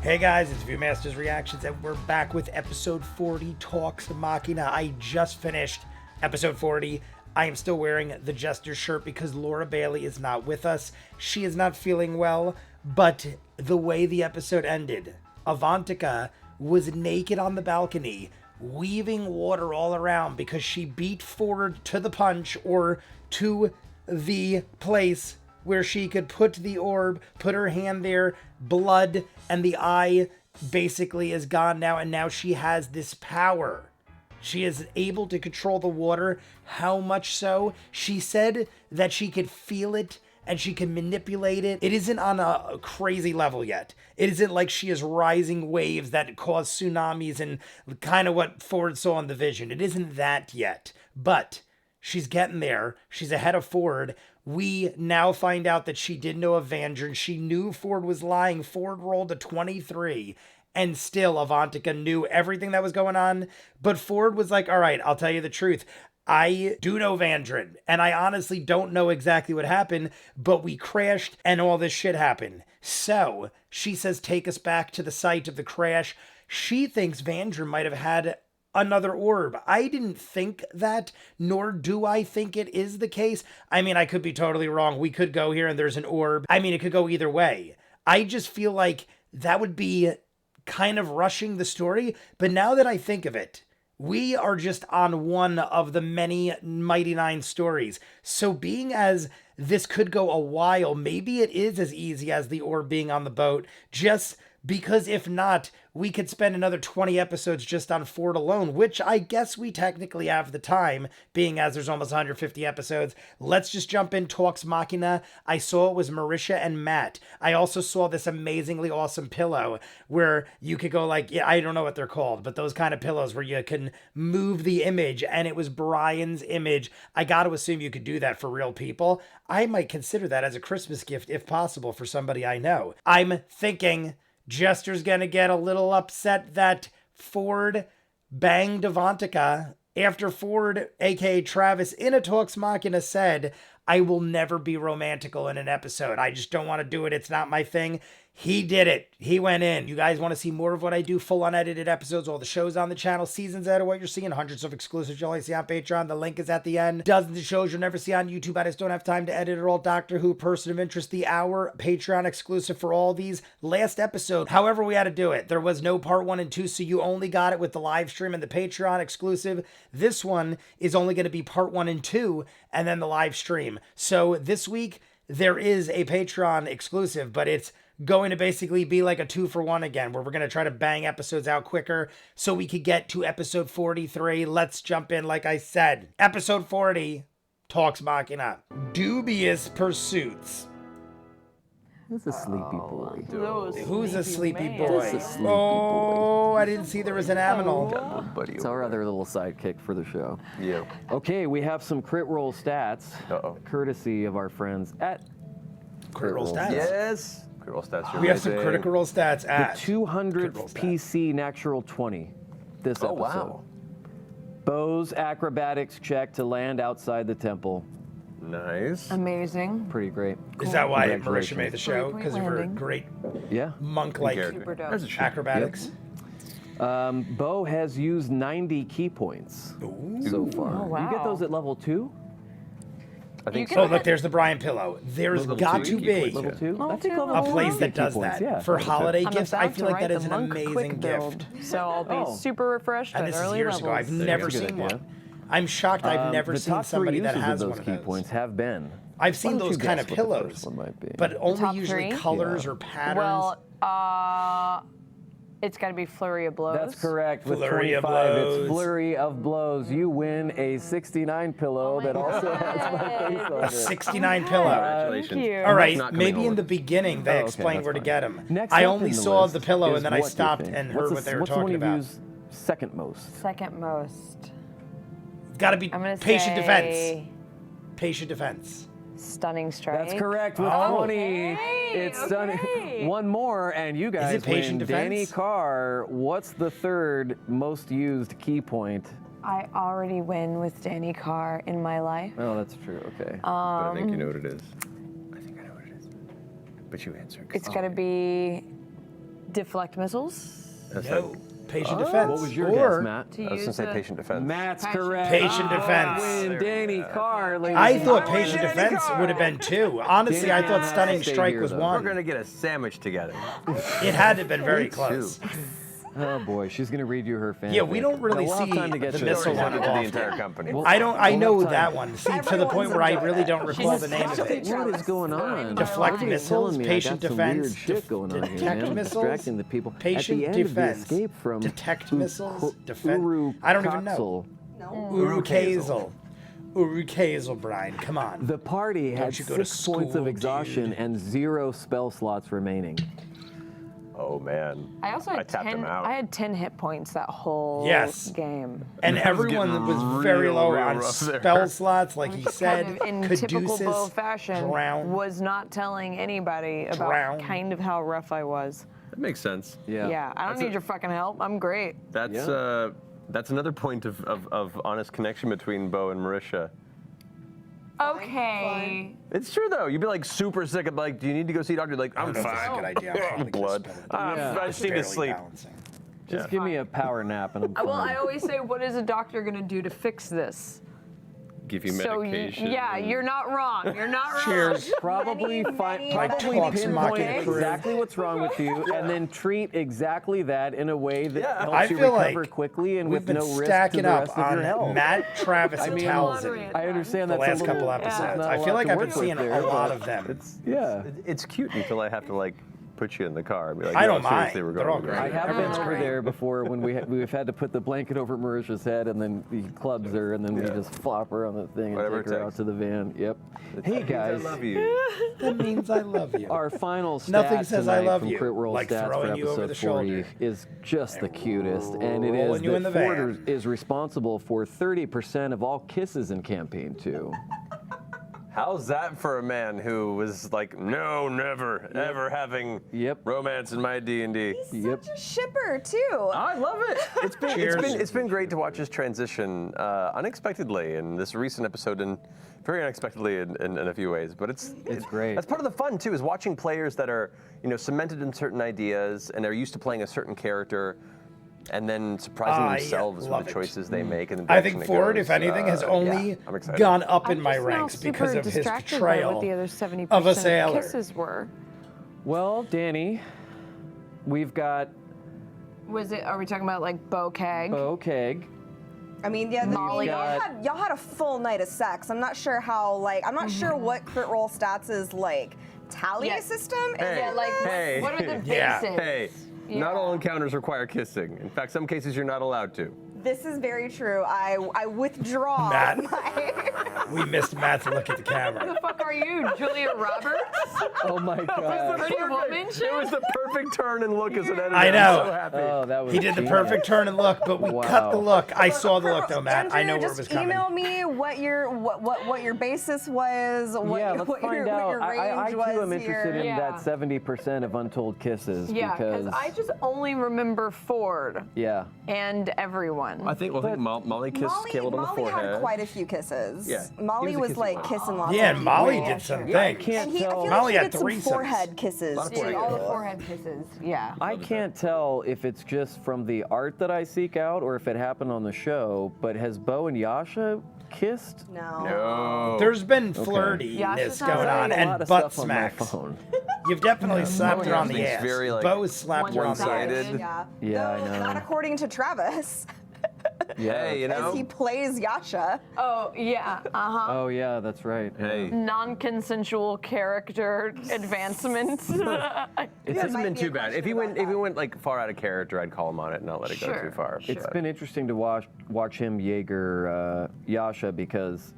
Hey guys, it's ViewMasters Reactions, and we're back with episode 40, Talks Machina. I just finished episode 40. I am still wearing the Jester shirt because Laura Bailey is not with us. She is not feeling well, but the way the episode ended, Avantika was naked on the balcony, weaving water all around because she beat Ford to the punch, or to the place where she could put the orb, put her hand there, blood, and the eye basically is gone now, and now she has this power. She is able to control the water. How much so? She said that she could feel it and she can manipulate it. It isn't on a crazy level yet. It isn't like she is rising waves that cause tsunamis and kind of what Ford saw in the vision. It isn't that yet, but she's getting there. She's ahead of Ford. We now find out that she did know Avandrin. She knew Ford was lying. Ford rolled a 23, and still Avantika knew everything that was going on. But Ford was like, all right, I'll tell you the truth. I do know Avandrin, and I honestly don't know exactly what happened, but we crashed and all this shit happened. So she says, take us back to the site of the crash. She thinks Avandrin might have had another orb. I didn't think that, nor do I think it is the case. I mean, I could be totally wrong. We could go here and there's an orb. I mean, it could go either way. I just feel like that would be kind of rushing the story. But now that I think of it, we are just on one of the many Mighty Nein stories. So being as this could go a while, maybe it is as easy as the orb being on the boat, just because if not, we could spend another 20 episodes just on Ford alone, which I guess we technically have the time, being as there's almost 150 episodes. Let's just jump in. Talks Machina. I saw it was Marisha and Matt. I also saw this amazingly awesome pillow where you could go like, yeah, I don't know what they're called, but those kind of pillows where you can move the image, and it was Brian's image. I got to assume you could do that for real people. I might consider that as a Christmas gift if possible for somebody I know. I'm thinking Jester's gonna get a little upset that Ford banged Avantika after Ford, aka Travis, in a Talks Machina said, I will never be romantical in an episode. I just don't want to do it. It's not my thing. He did it. He went in. You guys want to see more of what I do? Full unedited episodes, all the shows on the channel, seasons out of what you're seeing, hundreds of exclusives you'll only see on Patreon. The link is at the end. Dozens of shows you'll never see on YouTube. I just don't have time to edit it all. Doctor Who, Person of Interest, the hour, Patreon exclusive for all these. Last episode, however we had to do it, there was no part 1 and 2, so you only got it with the live stream and the Patreon exclusive. This one is only going to be part 1 and 2, and then the live stream. So this week, there is a Patreon exclusive, but it's going to basically be like a 2-for-1 again, where we're going to try to bang episodes out quicker so we could get to episode 43. Let's jump in. Like I said, episode 40, Talks Machina. Dubious Pursuits. Who's a sleepy boy? Who's a sleepy Who's boy? a sleepy Oh, I didn't see there was an aminal. It's our other little sidekick for the show. Yeah. Okay, we have some crit roll stats, courtesy of our friends at Crit roll stats. Yes. Crit roll stats. We have some critical roll stats at the 200th PC natural 20 this episode. Oh, wow. Bo's acrobatics check to land outside the temple. Nice. Amazing. Pretty great. Is that why Marisha Congratulations. made the show? Because of her landing. great Yeah. monk-like Super dope. acrobatics? Bo has used 90 key points so far. Oh, wow. You get those at level 2? I think Oh, look, there's the Brian pillow. There's Level got two to key be points, Level 2? Level I think two, level a level place one. that does points, that. yeah. For holiday I'm gifts, I about feel to like that write is the an monk amazing quick build, gift. so I'll be Oh. super refreshed And at this is early years ago. levels. I've never That's a good seen idea. one. I'm shocked I've never the seen top somebody three that uses has of one those of key those. points have been. I've Why seen don't those you kind guess of what the pillows, first one might be? but only top usually three? colors Yeah. or patterns. Well, it's got to be Flurry of Blows. That's correct. With Flurry of 25, blows. it's Flurry of Blows. You win a 69 pillow that also has my face on A it. 69 pillow. Congratulations. Thank you. All right, not coming maybe in home. the beginning they Oh, okay, explained that's where to fine. get them. Next I up only in the saw list the pillow is and then I what do you stopped think? and heard what they were What's the one talking you've about. used second most? Second most. It's got to be I'm gonna patient say defense. Patient defense. Stunning Strike. That's correct with Oh. 20. It's stunning. One more, and you guys patient win. defense? Danny Carr, what's the third most used key point? I already win with Danny Carr in my life. Oh, that's true. Okay. But I think you know what it is. I think I know what it is. But you answer. It's got to be Deflect missiles. No. Patient defense. What was your or guess, Matt? To I was use gonna say the- patient defense. Matt's Patient correct. Patient defense. Win Danny Carr, ladies I and thought gentlemen. patient defense would have been 2. Honestly, I thought stunning Stay strike here, was though. We're 1. gonna get a sandwich together. It had to have been very Me close. too. Oh boy, she's gonna read you her fan. Yeah, we don't really we'll have see time to get the to missile this. one to the often. entire company. Well, I don't. I we'll know have time. that one. See, to the point where I really don't recall the name of it. What is going on? Deflect Nobody's missiles, telling me patient I got some defense, weird shit going on here, detect man. missiles, Distracting the people. patient At the end defense, of the escape from detect missiles, defense. I don't even know. Uruk-hazel. Uruk-hazel, Brian. Come on. The party had you go to 6 points school, of exhaustion dude. and 0 spell slots remaining. Oh man. I also had tapped 10. him out. I had 10 hit points that whole Yes. game. And everyone getting was very real, low real on rough there. spell slots, like he said. Kind of in typical Bo Caduceus, fashion, drown. was not telling anybody about Drown. kind of how rough I was. That makes sense. Yeah, I don't need your fucking help. I'm great. That's another point of honest connection between Bo and Marisha. Okay. It's true though. You'd be like super sick of like, do you need to go see a doctor? Like, I'm That's a fine. good idea. I'm probably gonna Blood. spell it. I just need to Barely sleep. balancing. Just give me a power nap and I'm fine. Well, I always say, what is a doctor going to do to fix this? Give you So, medication. yeah, you're not wrong. You're not wrong. Cheers. Probably Like probably talks pinpoint mocking crew. exactly what's wrong with you, and then treat exactly that in a way that helps I you feel recover like quickly and We've with been no risk to stacking the up rest of your on health. Matt, Travis, and mean, Tal'dorei I understand the that's last a couple little, episodes. not I a feel lot like to I've been work seeing with a there, lot but of them. Yeah. It's cute until I have to like put you in the car. And be like, I no, don't mind. seriously, we're They're going all to great. I have been Everyone's over great. there before when we've had to put the blanket over Marisha's head and then he clubs her and then we just flop her on the thing and Whatever take her it out takes. to the van. Yep. Hey guys, I love you. That means I love you. our final stat Nothing says I tonight love from you Crit Roll like Stats for throwing you over episode the 40 shoulder. is just the cutest, and it is rolling you in that the Ford van. is responsible for 30% of all kisses in campaign 2. How's that for a man who was like, no, never, ever having romance in my D&D? Yep. Such a shipper too. I love it. Cheers. It's been great to watch his transition unexpectedly in this recent episode and very unexpectedly in a few ways. But it's great. That's part of the fun too, is watching players that are cemented in certain ideas and are used to playing a certain character, and then surprising themselves love with the it. choices they make. And the I direction think it Ford, goes. if anything, has only I'm excited. gone up in I'm my just now ranks because super of his distracted by portrayal what the other 70% of a sailor. kisses were. Well, Danny, we've got Are we talking about like Bo Keg? Bo Keg. I mean, yeah, Molly. y'all had a full night of sex. I'm not sure how, I'm not sure what Crit Roll Stats is tally Yeah. system. Hey, Yeah, like hey. what are the Yeah. bases? Hey, not all encounters require kissing. In fact, some cases you're not allowed to. This is very true. I withdraw Matt. my... We missed Matt's look at the Who camera. the fuck are you, Julia Roberts? Oh my God. Pretty Woman It shit? was the perfect turn and look as an editor. I know. I'm so happy. Oh, that was He did the genius. perfect turn and look, but we cut the look. I saw the look though, Matt. Andrew, I know where it was just coming. email me what your basis was, what Let's what find your out. range I too was am interested in Yeah. that 70% of untold kisses Yeah, because because I just only remember Ford yeah. and everyone. I think Molly kissed Caleb on the Molly forehead. had quite a few kisses. Yeah, Molly he was a was kissy one. kissing lots Yeah, of and Molly people. did some Yeah. things. can't And I tell. feel Molly like had he did some threesomes. forehead kisses. Lot of too. forehead all the kisses. forehead kisses. Yeah. I can't tell if it's just from the art that I seek out or if it happened on the show, but has Bo and Yasha kissed? No. No. There's been Yasha's flirtiness not going very on a and lot of butt stuff on my smacks. phone. You've definitely slapped her on the Everything's ass. very, like, Bo has slapped her on the one-sided. ass. Yeah. Yeah, I Though, know. Not according to Travis, Hey, as he plays Yasha. Oh, yeah. Uh-huh. Oh yeah, that's right. Hey. Non-consensual character advancement. It hasn't might been be a too bad. If he question went like far out of character, I'd call him on it and not let it go Sure. too far. It's But- been interesting to watch him Jaeger Yasha because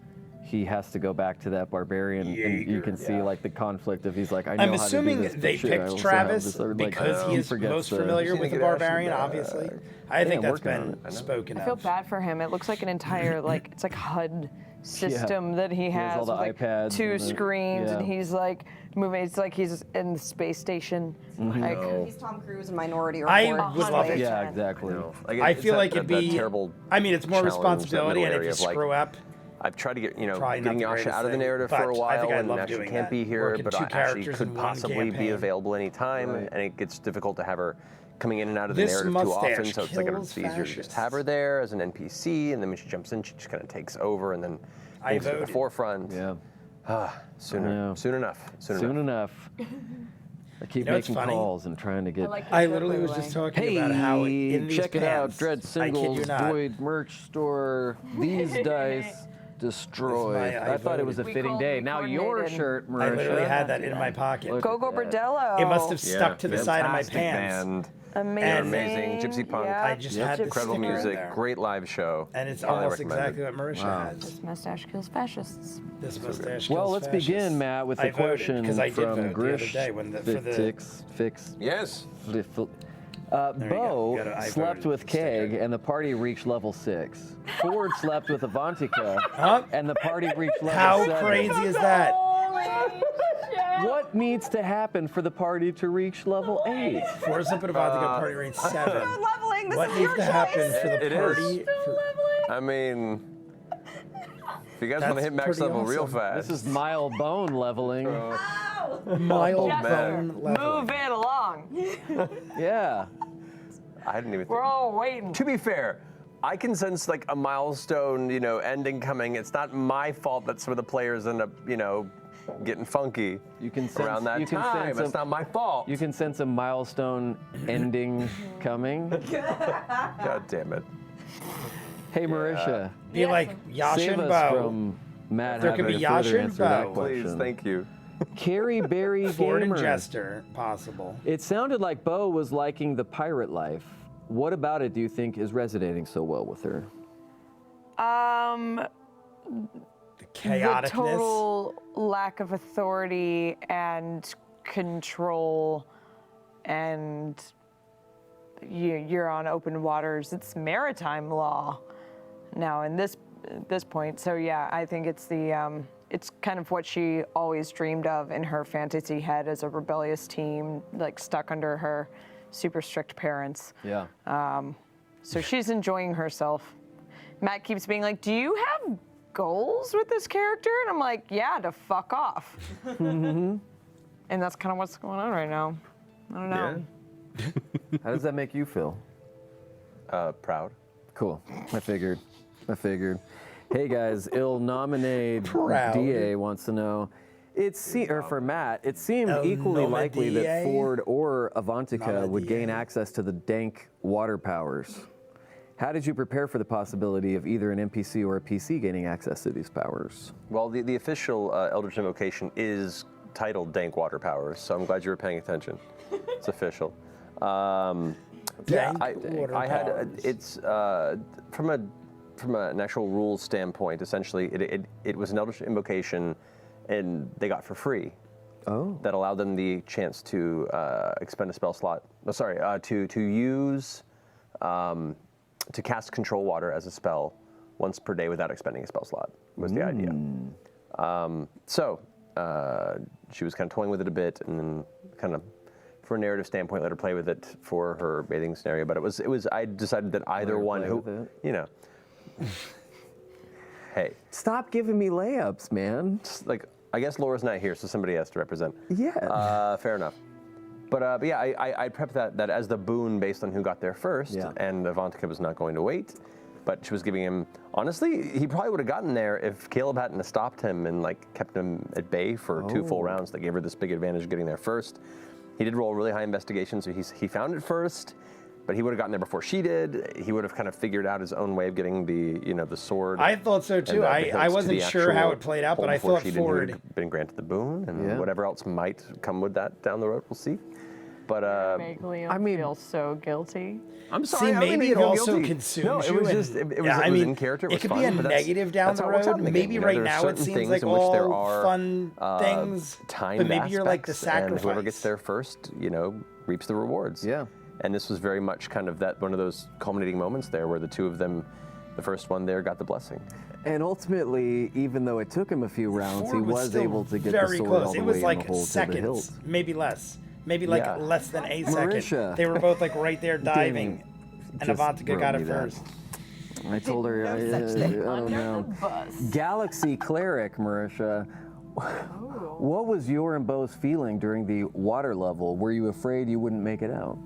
he has to go back to that barbarian, and you can see like the conflict of he's like, I know I'm how to do assuming this, but they shit, I picked also have Travis this other, like, because he is forgets most the- familiar with the get Ashley barbarian, back. obviously. I think Yeah, that's working on been it. spoken I feel of. bad for him. It looks like an entire it's like HUD system that he has, all the with, like, iPads 2 and the- screens, and yeah. he's like moving. It's like he's in the space station. Like, He's Tom Cruise in Minority I Report. would love it. Yeah, exactly. Like, I it's feel that- like it'd that be. terrible I mean, it's more challenge, that responsibility, middle and if you area of, like, screw up, I've tried to get Probably not getting the Yasha greatest out of the thing, narrative but for a I think while, I and love now she doing can't that. be here, Working but two actually characters could in one possibly be campaign. available anytime, Right. and it gets difficult to have her coming in and out of the This narrative too mustache often. So it's like kills it's easier to just fascists. have her there as an NPC, and then when she jumps in, she just kind of takes over, and then I brings it to the voted. forefront. Yeah. Soon enough. Soon enough. I keep know what's making funny? calls and trying to get. I literally was just talking about how in these check it out, pants, Dread I kid Singles, you not, Void merch store. These dice destroyed. I I thought it was a voted. fitting day. Now your coordinated. shirt, Marisha. I literally had that in my pocket. Look Go at Go that. Bordello. It must have stuck to the side of my Fantastic pants. band. Amazing. Gypsy punk. Yeah. I just had the Incredible sticker in music, there. great live show. And it's Highly almost recommended. exactly what Marisha Wow. has. This mustache kills fascists. This mustache Well, kills let's fascists. begin, Matt, with the I voted, question 'cause I did from vote the other Grish. day when for the Fix. Yes. you Bo go. You gotta- I slept voted with for the sticker. Keg, and the party reached level 6. Ford slept with Avantika, Huh? and the party reached level How 7. crazy is that? What needs to happen for the party to reach level 8? Force up and Avantika party range 7. We're leveling. This What is needs your to happen choice. for the It is. party? I mean, if you guys want to That's hit max pretty level real awesome. fast. This is mild bone leveling. Mild man. bone level. Move it along. Yeah. I didn't even We're think. all waiting. To be fair, I can sense like a milestone, ending coming. It's not my fault that some of the players end up, getting funky You can sense, around that you can time. sense It's not my fault. You can sense a milestone ending coming. God damn it. Hey, Marisha, Be like Yasha save and us Bo. from Matt There could having be to further Yasha and answer that Bo. question. Please, thank you. Carrie Berry Ford and Gamer. Jester, possible. It sounded like Bo was liking the pirate life. What about it do you think is resonating so well with her? The The chaoticness. total lack of authority and control, and you're on open waters. It's maritime law now in this point. So yeah, I think it's the it's kind of what she always dreamed of in her fantasy head as a rebellious team, like stuck under her super strict parents. Yeah. So she's enjoying herself. Matt keeps being like, "Do you have goals with this character?" And I'm like, "Yeah, to fuck off." And that's kind of what's going on right now. I don't know. How does that make you feel? Proud. Cool. I figured. Hey guys, Il Nominate Proud. DA wants to know. For Matt, it seemed El equally Nome likely that DA? Ford or Avantika Nome would gain DA. access to the dank water powers. How did you prepare for the possibility of either an NPC or a PC gaining access to these powers? Well, the official Eldritch Invocation is titled Dank Water Powers, so I'm glad you were paying attention. It's official. Dank I water had powers. it's from an actual rules standpoint. Essentially, it was an Eldritch Invocation, and they got for free. Oh. That allowed them the chance to expend a spell slot. To use to cast Control Water as a spell once per day without expending a spell slot. Was the idea. So she was kind of toying with it a bit, and then kind of, for a narrative standpoint, let her play with it for her bathing scenario. But it was. I decided that either one, play who, with hey, Stop giving me layups, man. like I guess Laura's not here, so somebody has to represent. Yeah. Fair enough. But yeah, I prepped that as the boon based on who got there first, Yeah. and Avantika was not going to wait. But she was giving him, honestly, he probably would have gotten there if Caleb hadn't have stopped him and kept him at bay for 2 full rounds. That gave her this big advantage getting there first. He did roll a really high investigation, so he found it first, but he would have gotten there before she did. He would have kind of figured out his own way of getting the sword. I thought so and too. the I hilts to wasn't the sure how actual it played out, but hole I before thought she did. He would Ford. have been granted the boon, and Yeah. whatever else might come with that down the road, we'll see. But Make Liam I mean- feel so guilty. I'm See, sorry. I don't maybe mean it to feel also guilty. consumes No, it you. was and- just it was, yeah, it I was mean, in character. It it was could fun, be a but that's- negative down that's the how it works out road. in the Maybe game. right There's now it certain seems things like in which there all are, fun things, timed but maybe you're like the aspects, and sacrifice. whoever gets there first, reaps the rewards. Yeah. And this was very much kind of that one of those culminating moments there, where the two of them, the first one there, got the blessing. And ultimately, even though it took him a few rounds, Ford he was still able to get the very sword close. all the It way was in like the hole to the hilt. seconds, maybe less, maybe Yeah. less than a Marisha. second. They were both right there diving, and just Avantika wrote got me it that. first. I told her, I don't know. Galaxy Cleric, Marisha. What was your and Bo's feeling during the water level? Were you afraid you wouldn't make it out?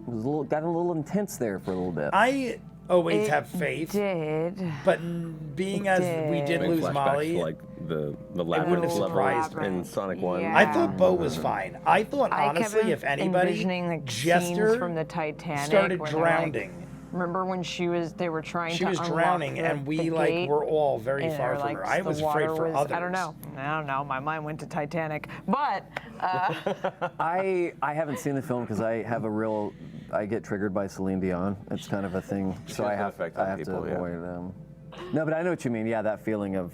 It was got a little intense there for a little bit. I always have faith. Did. But being as we did Like lose flashbacks Molly, to, like the wouldn't labyrinth have surprised levels me. in Sonic 1. Yeah. I thought Bo was fine. I thought, I honestly, kept if anybody, envisioning the Jester scenes from the Titanic started where they're, like, drowning. remember when they were trying She to was unlock drowning, the, and we the like gate, were all very and far they're from like, her. I the was afraid water for was, others. I don't know. My mind went to Titanic, but I haven't seen the film because I get triggered by Celine Dion. It's kind of a thing, so I have to avoid them. No, but I know what you mean. Yeah, that feeling of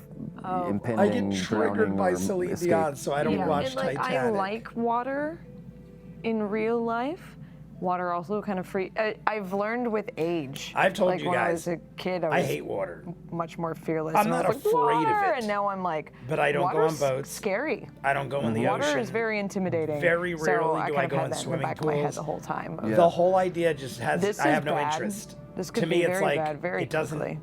impending I get triggered drowning by or Celine escape. Dion, so I don't watch and, like, Titanic. I like water in real life. Water also kind of I've learned with age. I've told like you when I guys, was a kid, I was hate water. much more fearless. I'm and I not was like, afraid of water! it. And now I'm like, But I don't go on water's boats. Scary. I don't go in the Water ocean. is very intimidating. Very so rarely I do kind I of go had in that swimming in the back of my head pools. the whole time. Yeah. The whole idea just has. This I is have no bad. interest. This could to be me, it's very like bad very it doesn't. quickly.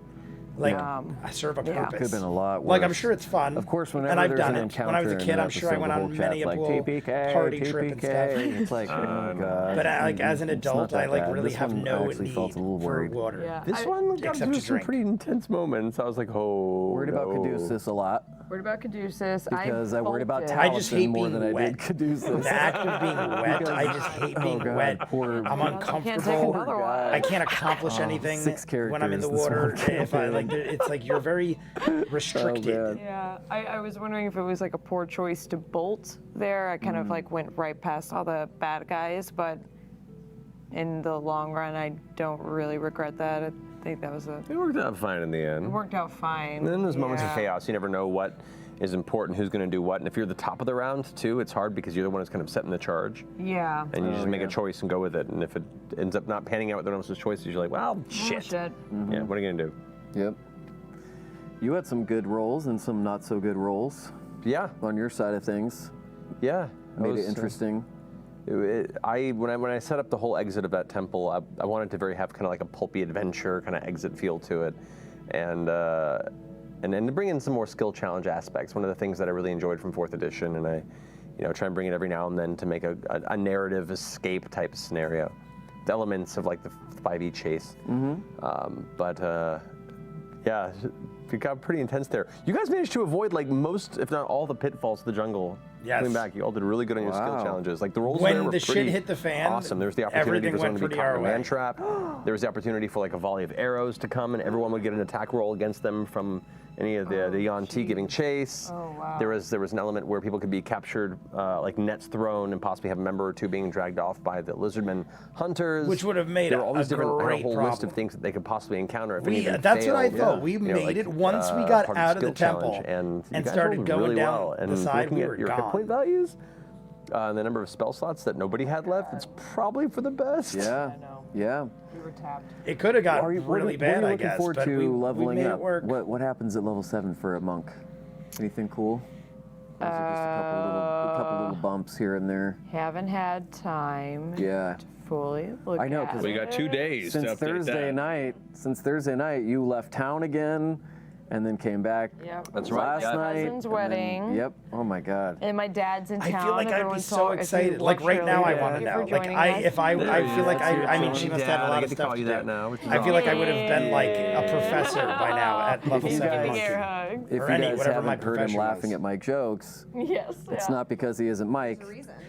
Like I serve a purpose. Could have been a lot worse. Like I'm sure it's fun. Of course, whenever and I've there's done an it. encounter When I was a in kid, an I'm sure I episode, went the on whole many a chat's pool like, TPK, party trip and stuff. It's like, oh god. But like as an It's not adult, that I like bad. really This have one, no I actually need felt a little for worried. water. Yeah. This one got Except through to some drink. pretty intense moments. I was like, oh, Worried about no. Caduceus a lot Worried about Caduceus. because I worried about bolted. I just hate Taliesin more being than I wet. did Caduceus. The act of being wet, I just hate being God, wet. poor- I'm You can't take uncomfortable. another one. I can't accomplish anything 6 when I'm in the characters, this water. one If I like, it's like you're very restricted. man. Yeah, I was wondering if it was like a poor choice to bolt there. I kind of like went right past all the bad guys, but in the long run, I don't really regret that. I think that was It worked out fine in the it end. worked out fine. And then there's moments of Yeah. chaos. You never know what is important, who's going to do what. And if you're the top of the round, too, it's hard because you're the one who's kind of setting the charge. Yeah. And you just make yeah. a choice and go with it. And if it ends up not panning out with everyone else's choices, you're like, well, Oh, shit. shit. Yeah, what are you going to do? Yep. You had some good roles and some not so good roles Yeah, on your side of things. yeah. Made it interesting. When I set up the whole exit of that temple, I wanted to have kind of like a pulpy adventure kind of exit feel to it, and to bring in some more skill challenge aspects. One of the things that I really enjoyed from 4th edition, and I, try and bring it every now and then to make a narrative escape type of scenario. The elements of like the 5e chase, yeah, it got pretty intense there. You guys managed to avoid like most, if not all, the pitfalls of the jungle. Yes. Coming back, you all did really good on your skill Wow. challenges. Like the rolls When there were the shit pretty hit the fan, awesome. There was the opportunity everything for someone went to be pretty caught in a our man way. trap. There was the opportunity for like a volley of arrows to come, and everyone would get an attack roll against them from any of the Yanti giving chase. Oh, wow. There was an element where people could be captured, like nets thrown, and possibly have a member or two being dragged off by the lizardmen hunters. Which would have made there were all a these different, I had a great whole list problem. of things that they could possibly encounter if any of them That's what I failed. thought. We made it once we got part out of the skill temple challenge, and you guys started rolled going really down well. And the side, looking we at were your hit gone. point values, and the number of spell slots that nobody had left, it's probably for the best. Yeah. I know. Yeah. We were tapped. It could have gotten What are really you bad, I looking guess, forward but to we leveling made up? it work. What happens at level 7 for a monk? Anything cool? Or is it just a couple little bumps here and there? Haven't had time Yeah. to fully look I know, at 'cause We got 2 it. days to Since update Thursday night, you left town again, and then came back Yep. That's right, last yeah. night. Cousin's and then- wedding. Yep. Oh my God. And my dad's in I town. feel like I'd be Everyone's so all- if you excited. Like watch right now, I earlier, want to thank you know. for Like joining I, us. if I feel like I mean, That's she your must have a dad. lot I of get to stuff call to you do. that now, which is I feel like I would have been like Yay. a professor by now at level you 7 guys- monkey. Air hug. If Or you any- guys whatever my haven't heard him profession laughing was. at my jokes, Yes. it's yeah. not because he isn't Mike.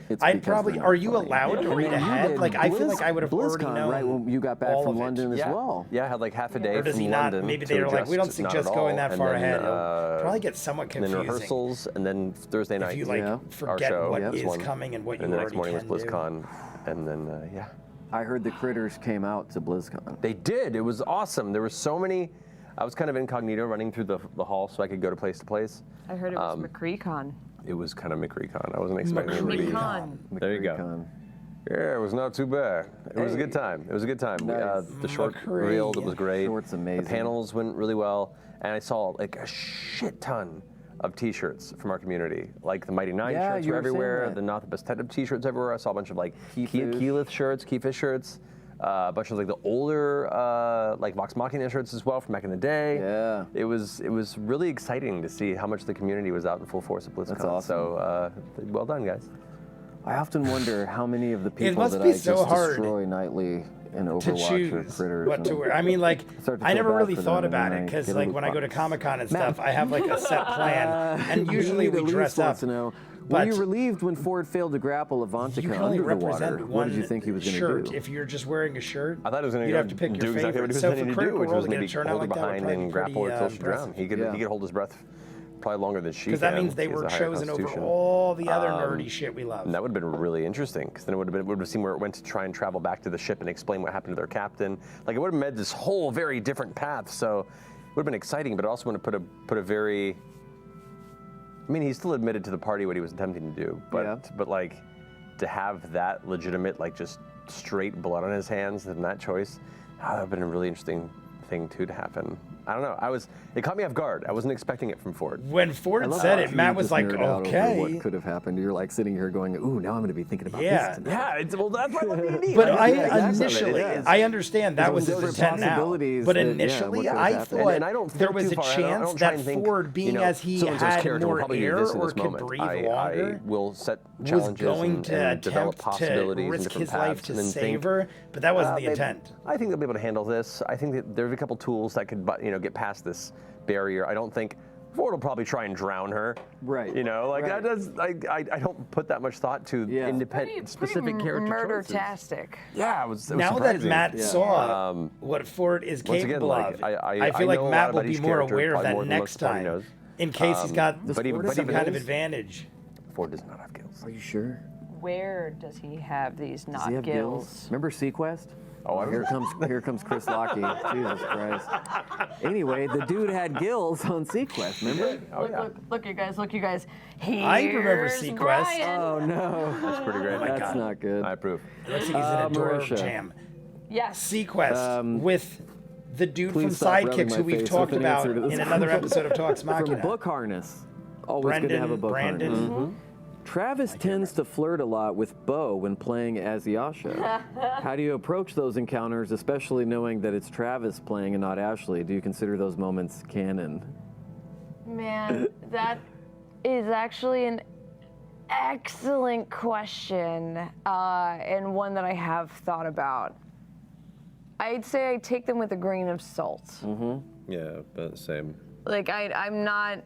It's I'd because probably. they're Are not you funny. allowed to read You ahead? did Like I feel like I would have already BlizzCon, known. right when you got back all from of it. London as Yeah. well. Yeah, I had like half a day Or does from he not? London. Maybe to they were like, adjust, we don't not suggest at going all. that And far then, ahead. It'll probably get somewhat and then confusing. rehearsals, and then Thursday night. If you like Yeah. our forget show what was is one. coming and what you and the next already morning was can do. BlizzCon, and then yeah, I heard the critters came out to BlizzCon. they did. It was awesome. There were so many. I was kind of incognito, running through the hall so I could go to place to place. I heard it was McCree-Con. It was kind of McCree-Con. I wasn't expecting it to be. McCon. There you go. McCree-Con. Yeah, it was not too bad. It was a good time. It was a good time. Nice. The short McCree. reel that was great. Short's amazing. The panels went really well, and I saw like a shit ton of T-shirts from our community. Like the Mighty Nein Yeah, shirts you were were saying everywhere. that. The Not the Best Type of T-shirts everywhere. I saw a bunch of like Keefish. Keyleth shirts, Keefish shirts. a bunch of like the older like Vox Machina shirts as well from back in the day. Yeah. It was really exciting to see how much the community was out in full force at BlizzCon. That's awesome. So well done, guys. I often wonder how many of the people must that be I so just hard destroy nightly in to Overwatch or choose critters. what to and wear. I mean, like, start to I feel never bad really for thought them, about and it I because, get a like, loot when I go to box. Comic-Con and stuff, I have like a set plan, and usually He we at least dress wants up. to know, but were you relieved when Ford failed to grapple Avantika You can only under the represent water? one What did you think he was going to shirt. do? If you're just wearing a shirt, I thought he was going to you'd have to pick do your exactly favorite. what he was So going for to do, Critical which Role was to going get to a be turn out hold her like that would behind probably and be grapple her pretty till she drowned. impressive. He could hold his breath probably longer than she can. Because that means they She has were a higher chosen over constitution. all the other nerdy shit we love. And that would have been really interesting, because then it would have seen where it went to try and travel back to the ship and explain what happened to their captain. Like, it would have made this whole very different path. So it would have been exciting, but it also would have put a very. I mean, he still admitted to the party what he was attempting to do, but like, to have that legitimate, like, just straight blood on his hands and that choice, that would have been a really interesting thing too to happen. I don't know. It caught me off guard. I wasn't expecting it from Ford. When Ford said it, Matt was like, okay. What could have happened? You're like sitting here going, ooh, now I'm going to be thinking about Yeah. this tonight. Yeah, well, that's why I love D&D. But I exactly. initially, It is. I understand that was his different intent now. possibilities But that, yeah, initially, what could have I happened. thought And I don't there think was too a far ahead. I chance don't try that and think, Ford, being as he so-and-so's had character will more probably do air this in or this could moment. breathe I longer, will set was challenges going to and develop attempt to possibilities and risk different his life paths, to and then save think, her, but that wasn't the they- intent. I think they'll be able to handle this. I think that there's a couple tools that could, get past this barrier. I don't think Ford will probably try and drown her. Right. Like Right. that does. I don't put that much thought to independent, specific character choices. Murder-tastic. Yeah, it was Now that surprising. Matt saw what Ford is Once again, capable like, of, I feel like know a lot Matt will about be each more character, aware of probably that more than most next of the party time, knows. in case he's got but even some kind of his- advantage. Ford does not have gills. Are you sure? Where does he have these Does not he have gills? Remember Sequest? Oh, Here comes Chris Lockey. Jesus Christ. Anyway, the dude had gills on Sequest, remember? Look, you guys. I remember Here's Sequest. Brian. Oh no. That's pretty great. That's not good. I approve. It looks like he's in a door Marisha. jam. Yes. Sequest with the dude from Please stop rubbing Sidekicks my who we've face talked with an about answer to this in another question. episode of Talks From Machina. Book Harness. Always good to have a book Brandon. harness. Travis tends to flirt a lot with Bo when playing as Yasha. How do you approach those encounters, especially knowing that it's Travis playing and not Ashley? Do you consider those moments canon? Man, that is actually an excellent question, and one that I have thought about. I'd say I take them with a grain of salt. Yeah, but same. Like, I'm not.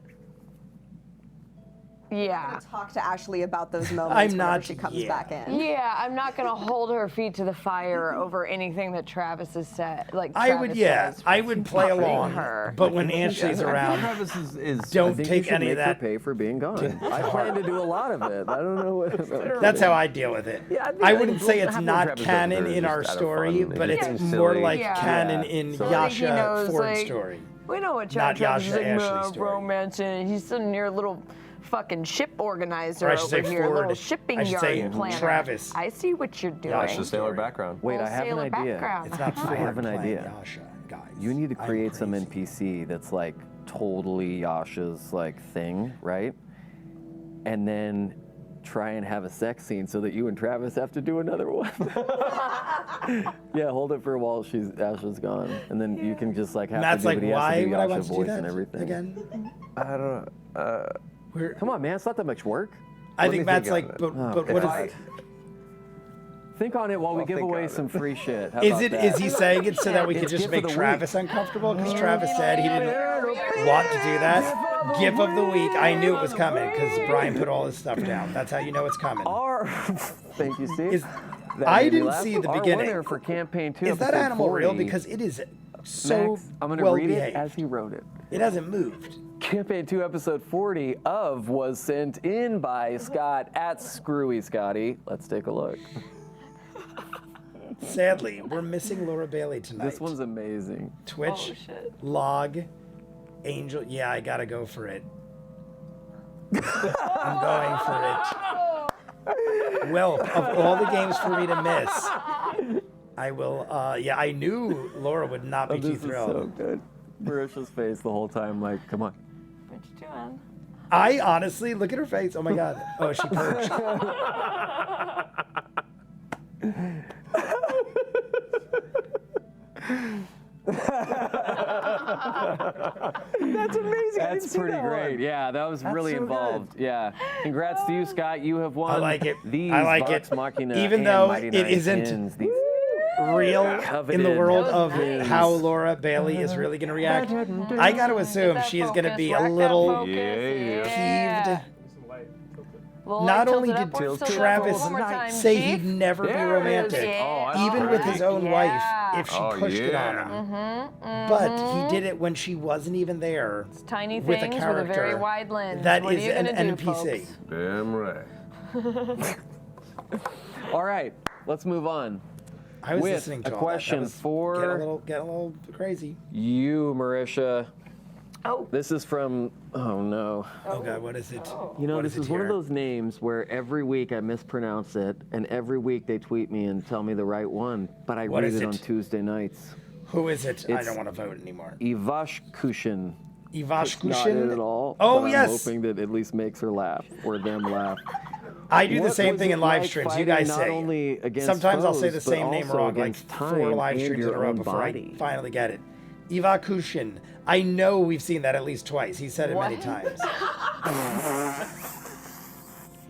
Yeah. I'm gonna talk to Ashley about those moments I'm whenever not- she comes yeah. back in. Yeah, I'm not gonna hold her feet to the fire over anything that Travis has said. Like I would, Travis says. I would play Fucking along, her. but when Ashley's around, Travis is don't I think take you should any make of her that. pay for being gone. I plan to do a lot of it. I don't know what. That's how I deal with it. Yeah, I wouldn't say half it's what not Travis does canon is in just our out of story, fun. but It's it's silly. more like Yeah. canon in So like he Yasha knows, Ford's like- story. We know what Not Travis is Yasha, like, Ashley's story. romance, and he's sitting here, little fucking ship organizer Or I should over say here, Ford. little shipping I should yard say planner. Travis. I see what you're doing. Yasha's the sailor story. background. Wait, Full I have an sailor idea. background. It's not Ford I have an playing idea. Yasha, guys. You need to I'm create some crazy. NPC that's like totally Yasha's like thing, right? And then try and have a sex scene so that you and Travis have to do another one. Yeah, hold it for a while Asha's gone, and then you can just like have Matt's to do like, what he has why to do, would I Yasha want to do voice that and everything. again? I don't know. We're, Come on, man, it's not that much work. I Let think me Matt's think like, on it. but what God. is? Think on it while we I'll give think away on it. some free shit. How Is about it? that? Is he saying it so that we could It's just gift of make the Travis uncomfortable? Because Travis said he didn't want to do that. Gift of the week. I knew it was coming because Brian put all his stuff down. That's how you know it's coming. Thank you, Steve. Is- That I made me didn't laugh. see the Our beginning. winner for campaign 2, Is that episode animal real? 40, Because it is so Max, I'm going to well read it behaved. as he wrote it. It hasn't moved. Campaign 2, episode 40 of was sent in by Scott at Screwy Scotty. Let's take a look. Sadly, we're missing Laura Bailey tonight. This one's amazing. Twitch, Oh, shit. log, Angel. Yeah, I gotta go for it. I'm going for it. Well, of all the games for me to miss, I will. Yeah, I knew Laura would not be too This is thrilled. so good. Marisha's face the whole time, like, come on. What you doing? I honestly look at her face. Oh my god. Oh, she perched. That's amazing. That's pretty great. Yeah, that was really so involved. Yeah. Congrats to you, Scott. You have won I like it. these I like Vox it. Machina Even and though Mighty it Nein isn't pins, these real in the coveted world of pins. how Laura Bailey is really going to react, I got to assume That she's going to focus, be rack a that little focus. peeved. Well, Not tilt only it did upwards, tilt it Travis upwards. One more time, say Chief. he'd never be There it is. romantic, Yeah. even with his own Yeah. wife, if she Oh, pushed it on yeah. him. But he did it when she wasn't even there. Tiny with a things with a character very wide lens. that What is are you an gonna do, NPC. folks? Damn right. All right, let's move on. I was With listening to a all question that. That was for- get a little crazy. You, Marisha. Oh. This is from, oh no. Oh God, what is it? You know, What this it is one of here? those names where every week I mispronounce it, and every week they tweet me and tell me the right one, but I What read is it it? on Tuesday nights. Who is it? I It's- don't want to vote anymore. Ivash Kushin. Not it Ivashkushin. at all. Oh, but yes. I'm hoping that at least makes her laugh or them laugh. I do the What same was thing it in live like streams. You fighting guys not say. only against Sometimes I'll say the foes, same but name also wrong, like against 4 time live and streams in a your row own before body. I finally get it. Ivakushin. I know we've seen that at least twice. He said it many What? times.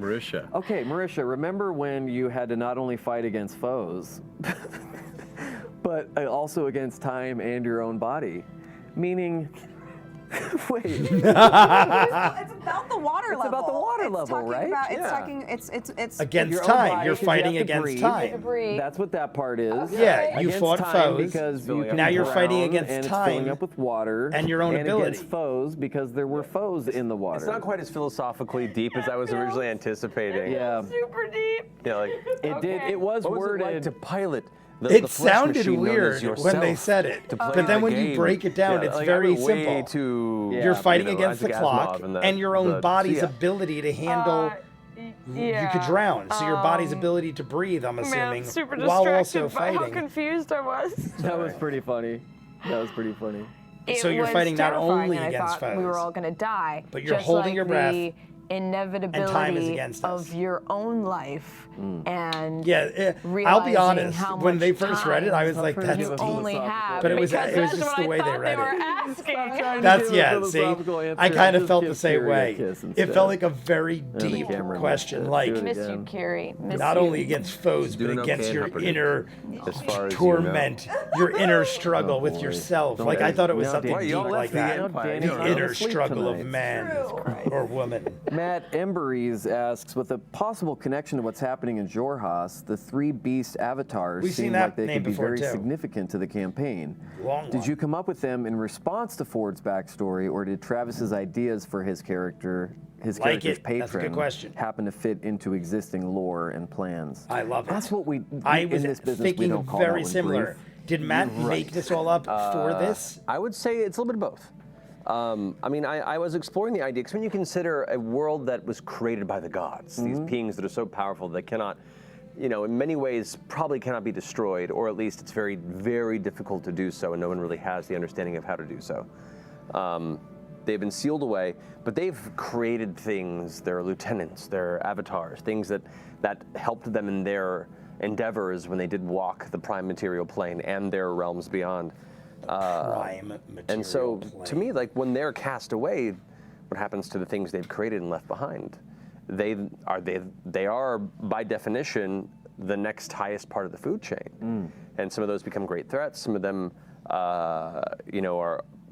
Marisha. Okay, Marisha, remember when you had to not only fight against foes, but also against time and your own body? Meaning, wait. It's about the water level. about the water It's level, talking right? About, it's Yeah. talking. It's Against Your own time. body, You're 'cause you fighting have to against breathe. time. Breathe. That's what that part is. Yeah, you Against fought time foes. because you Now can you're fighting drown, against and time it's filling up with water and your own and ability. against foes because there were foes in the water. It's not quite as philosophically deep as I was originally anticipating. Yeah, Super deep. Yeah, like, it did. It was what was it worded. like to pilot the It flesh sounded machine known weird as when they yourself said it, to play but then the when you game? break it down, Yeah, it's like, very I went way simple. too, You're fighting you know, against the Isaac clock Asimov and your own body's yeah. ability to handle. You could drown, so your body's ability to breathe. I'm Man, assuming, I'm super while distracted also by how fighting. confused I was. That was pretty funny. That was pretty funny. So It you're was fighting not terrifying, only and against I thought we were foes, all going to die. but you're just holding like your breath, the inevitability time is against us. of your own life and Yeah, I'll be realizing honest. how When they much first read it, I was time like, "That's you deep." only have. But it was because just that's the what way I they thought read they were it. asking. That's Give a yeah. See, philosophical I answer. kind of Just felt give the same Carrie a way. kiss It instead. felt like a very the deep camera question, might like do it Miss you, again. Carrie. Miss not you. only against foes, but doing okay against in your Humperdinck, inner as far as torment, your inner struggle with boy. yourself. Don't like I worry. thought it was Now, something Well, deep y'all like left the that. Empire. Danny, The you're inner asleep struggle of tonight. man or woman. Matt Emberes asks, with a possible connection to what's happening in Jorhas, the 3 beast avatars We've seen seem that like they name could be before, very too. significant to the campaign. Long Did one. you come up with them in response to Ford's backstory, or did Travis's ideas for his character, his Like character's it. patron, That's a good question. happen to fit into existing lore and plans? I love it. That's what I in was this business we thinking don't call that very one similar. grief. Did Matt make this all up for this? I would say it's a little bit of both. I mean, I was exploring the idea, because when you consider a world that was created by the gods, these beings that are so powerful that cannot, you know, in many ways probably cannot be destroyed, or at least it's very, very difficult to do so, and no one really has the understanding of how to do so. They've been sealed away, but they've created things, their lieutenants, their avatars, things that helped them in their endeavors when they did walk the prime material plane and their realms beyond. Prime material. And so, to plane. me, like when they're cast away, what happens to the things they've created and left behind? They are by definition the next highest part of the food chain, and some of those become great threats. Some of them,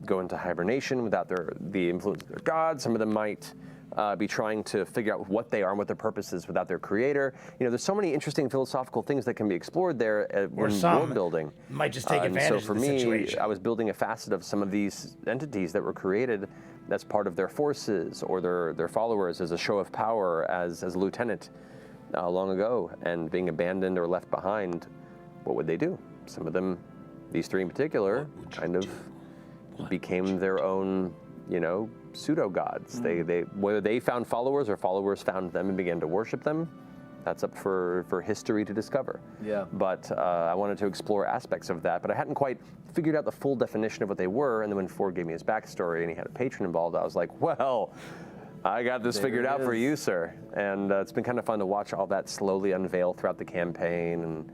go into hibernation without the influence of their god. Some of them might be trying to figure out what they are and what their purpose is without their creator. You know, there's so many interesting philosophical things that can be explored there when some world building. might just take And advantage so for of the me, situation. I was building a facet of some of these entities that were created as part of their forces or their followers as a show of power, as a lieutenant long ago, and being abandoned or left behind. What would they do? Some of them, these 3 in particular, kind of became their own, pseudo gods. They whether they found followers or followers found them and began to worship them, that's up for history to discover. Yeah. But I wanted to explore aspects of that, but I hadn't quite figured out the full definition of what they were. And then when Ford gave me his backstory and he had a patron involved, I was like, well, I got this figured out for you, sir. And it's been kind of fun to watch all that slowly unveil throughout the campaign, and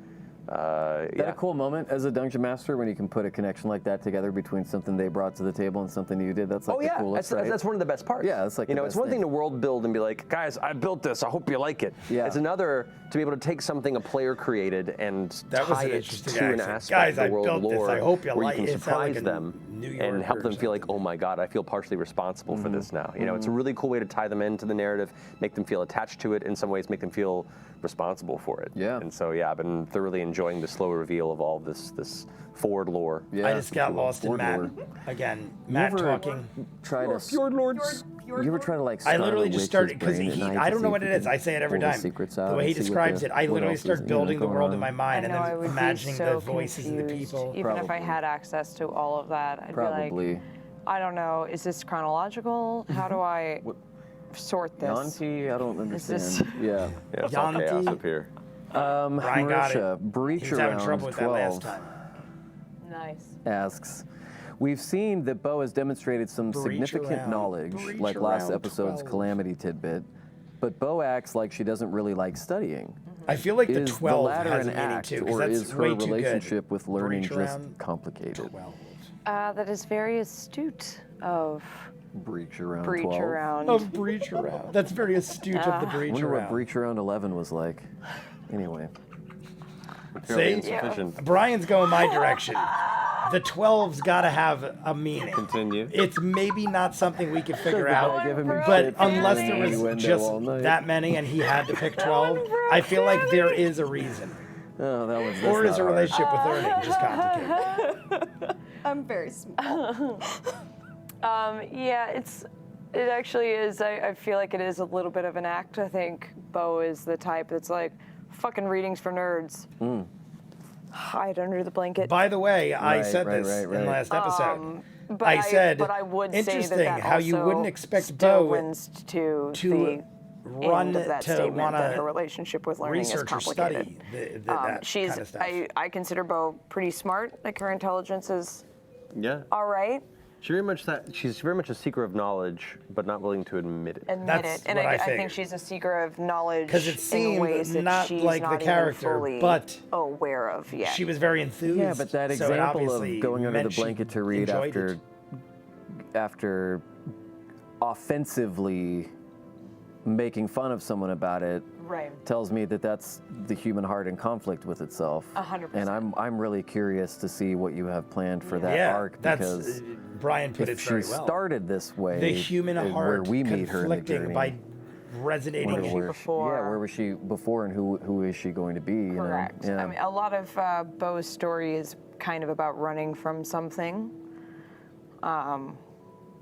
Is that a cool moment as a dungeon master when you can put a connection like that together between something they brought to the table and something you did? That's like the coolest, right? That's one of the best parts. Yeah, it's like it's one thing to world build and be like, guys, I built this. I hope you like it. Yeah. It's another to be able to take something a player created and That was tie an it interesting to an accent. aspect Guys, of I the world built this. lore I hope you where like you it. can It sounds like surprise a them New and Yorker help or them feel like, something. oh my God, I feel partially responsible for this now. It's a really cool way to tie them into the narrative, make them feel attached to it, in some ways make them feel responsible for it. Yeah. And so I've been thoroughly enjoying the slow reveal of all this Ford lore. Yeah. I just got lost in Ford Matt. lore. Again, Matt ever talking. Try to. Fjord Lords. You ever try to like? I literally start a just witch's started because brain at night I to don't see know if what you it is. can I say it every pull the time. secrets The out way he and see what describes the- it, I what literally else is, start building the going world on. in my mind and I know, I then would imagining be so the voices of the confused. people. Even if I Probably. had access to all of that, I'd be Probably. like, I don't know, is this chronological? How do I sort this? Yanti, I don't this- understand. Yeah. Yeah, it's all chaos Yanti. up here. Brian got Marisha, it. Breach He was having around trouble with that 12 last time. Nice. asks, we've seen that Bo has demonstrated some Breach significant around- knowledge, breach like last around episode's 12. Calamity tidbit, but Bo acts like she doesn't really like studying. I feel like the Is 12 the latter has a an meaning act, too, because or that's is her way too good. relationship with learning Breach just around complicated? 12. That is very astute of Breach around breach 12. around. Of breach around. That's very astute of the I breach wonder what around. Breach around 11 was like. Anyway. Fairly See? insufficient. Brian's going my direction. The 12's got to have a meaning. Continue. It's maybe not something we could figure The guy out, giving me but shit for unless being there in the was window just all night. that many and he had to pick 12, I feel like there is a reason. Oh, that was. Or that's is not a hard. relationship with learning just complicated? I'm very small. Yeah, it actually is. I feel like it is a little bit of an act. I think Bo is the type that's like, fucking readings for nerds. Hide under the blanket. By the way, I Right, said right, this right, in right. last episode. But I said, but I would say interesting that how you also wouldn't expect still Bo wins to to the run end of that to statement want that her to relationship with learning is research or complicated. study that She's. kind of stuff. I consider Bo pretty smart. Like her intelligence is Yeah. all right. She's very much a seeker of knowledge, but not willing to admit it. Admit That's it, and what I I think figured. she's a seeker of knowledge 'Cause it in seemed ways that not she's like the not character, even fully but aware of yet. She was very enthused. Yeah, but that so it example obviously of going under the meant she blanket to read enjoyed it. after offensively making fun of someone about it right. tells me that that's the human heart in conflict with itself. 100%. And I'm really curious to see what you have planned for that Yeah, arc, that's because Brian put if it she very well. started this way, The human where heart we meet her in the conflicting journey, by resonating. wonder was she where before? yeah, where was she before, and who is she going to be? You Correct. know? Yeah. I mean, a lot of Bo's story is kind of about running from something.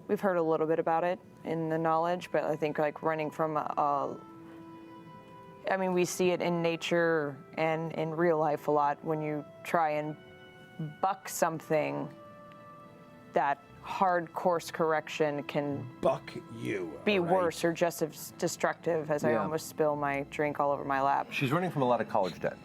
We've heard a little bit about it in the knowledge, but I think like running from I mean, we see it in nature and in real life a lot when you try and buck something. That hard course correction can Buck you. be all right? worse or just as destructive as I Yeah. almost spill my drink all over my lap. She's running from a lot of college debt.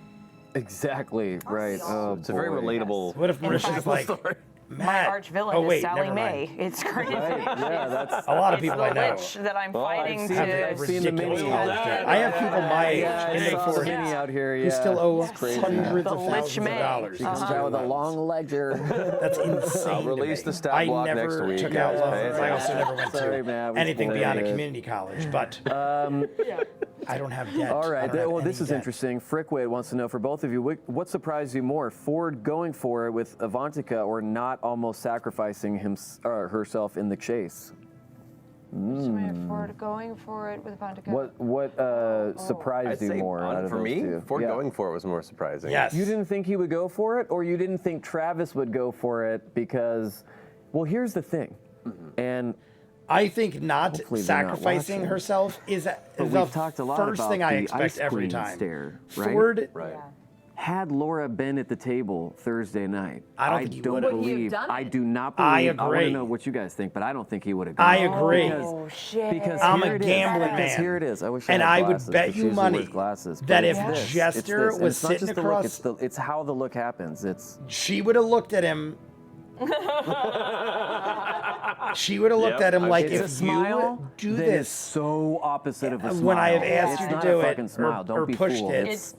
Exactly, right. Oh, It's a very boy. relatable. What if Marisha's fact, like, My Matt? arch villain oh, wait, is Sally never Mae. mind. It's crazy. Right, yeah, that's A lot of It's people the I know. witch that I'm Well, I've fighting seen have it. to. I've seen the ridiculous mini. college debt. I have people my age Yeah, in I their saw the 40s mini out here. who Yeah, still owe it's crazy. hundreds The of Lich thousands of May. dollars. She comes out with a long ledger. That's insane. I'll to release me. the stat I block never next week, took out guys. loans. Pay I also attention. never went Sorry, to Matt, we anything spoiled beyond a it. community college, but I don't have debt. All I right. don't have Well, this any is debt. interesting. Frickway wants to know for both of you, what surprised you more, Ford going for it with Avantika or not almost sacrificing herself in the chase? Ford going for it with Avantika. What surprised I'd you say more out of for those me, two? Ford Yeah. going for it was more surprising. Yes. You didn't think he would go for it, or you didn't think Travis would go for it because, well, here's the thing, and I think not Hopefully they're not sacrificing watching. herself is but the we've talked a lot first about thing I the expect Ice every Queen time. stare, right? Ford, Right. Had Laura been at the table Thursday night, I don't think he would've. Would he have believe. done I it? do not I believe. I want agree. to know what you guys think, but I don't think he would have gone. I agree. Oh shit! Because I'm here a it is. gambling Because man. here it is. I wish I And had I would glasses, bet but you she usually money wears glasses, that but if it's this, it's Jester this. And was it's not sitting just the across- look, it's how the look happens. It's she would have looked at him She would have looked at him like, It's a if smile you do that is this so opposite of a smile. when I have asked It's you to not do a it fucking smile. Don't or be pushed fooled. it, It's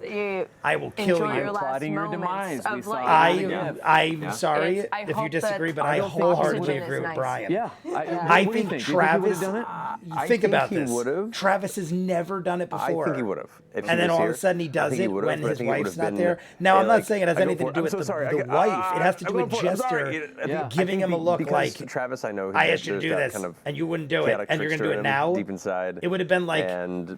I will kill enjoy you. your last Plotting your moments demise. We of saw life. it. I'm sorry It's- I if you hope disagree, that but I don't think wholeheartedly oxygen agree is with nice. Brian. Yeah. I what do you think Do you Travis. think he would've done it? Think about he this. would've. Travis has never done it before. I think he would have. And then all of a sudden he does it when his wife's not there. Now I'm not saying it has anything to do with the wife. It has to do with Jester giving him a look like, Travis, I know. I asked you to there's do that this, kind of and you wouldn't do it, chaotic and you're going to do trickster it in now. him deep inside. It would have been like, and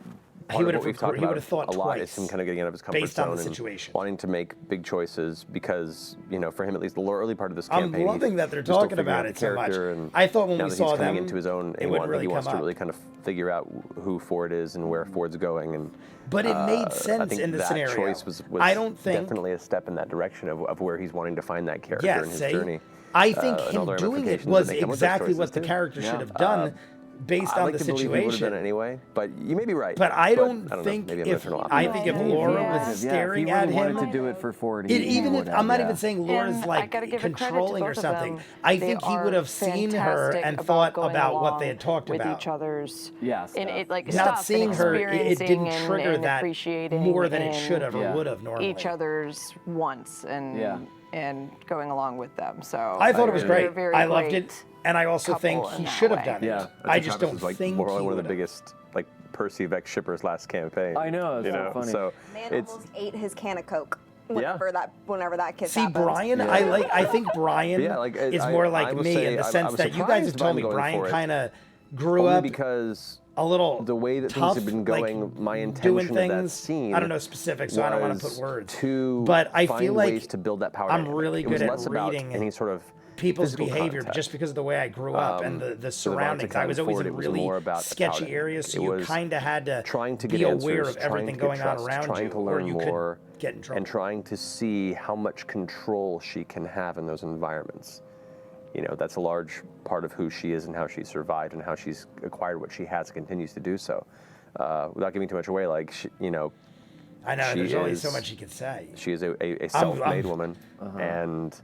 he would what we've talked about thought a lot twice is him kind of getting out of his comfort based zone on the and situation. wanting to make big choices because, for him at least, the early part of this campaign. I'm loving that they're he's still talking figuring about out it the so much. character, and I thought when now we that saw he's coming them, into his own, it would really he wants come to up. really kind of figure out who Ford is and where Ford's going. And But it made I sense think in the that scenario. choice was I don't think definitely a step in that direction of where he's wanting to find that character Yes, in his see? journey. I think and him all the doing it ramifications was that come with those exactly what choices, the too. character should have done based I on like the to believe he would have done situation. it anyway, but you may be right. But I don't know. think Maybe I'm gonna if turn off. I think if Laura Yeah. was Yeah, staring if he at really him, wanted to do it for Ford, even if I'm not even saying. saying Laura's And I like gotta give it credit to controlling or both of something. them. I They think he would are have seen her fantastic and thought going about what along they had talked with about. each other's. Yes. And it like Not stuff seeing and her, it didn't experiencing trigger and that appreciating more than it and should have or Yeah. would have normally. each other's wants and going along with them. So I thought it was they're great. very I loved great it, and I also think couple he in that should have way. done it. Yeah, I just don't like think more he one of the would've. biggest like Percy Vex shippers last campaign. I know, it's so funny. So Man it's almost ate his can of Coke whenever that kid See, happened. Brian, I think Brian Yeah, like, is I- more I like will me say in the I sense was that you guys have surprised told me by him going Brian for it. kind of grew only up because a little the way that tough, things have been going, like, my doing intention of that things. scene. I don't know specifics, so I don't want to was put words. To But I find feel like ways to build that power. I'm dynamic. really It was good at less about reading any sort of people's physical behavior contact. just because of the way I grew up and the surroundings. I was always Ford, in it was really more about the sketchy power areas, so dynamic. you It was kind of had to trying to be get aware answers, of everything trying to going get on trust, around trying you, to or learn you more, could get in trouble. and trying to see how much control she can have in those environments. That's a large part of who she is and how she survived and how she's acquired what she has and continues to do so. Without giving too much away, like, I know, she there's only is- so much you can say. she is a self-made woman, and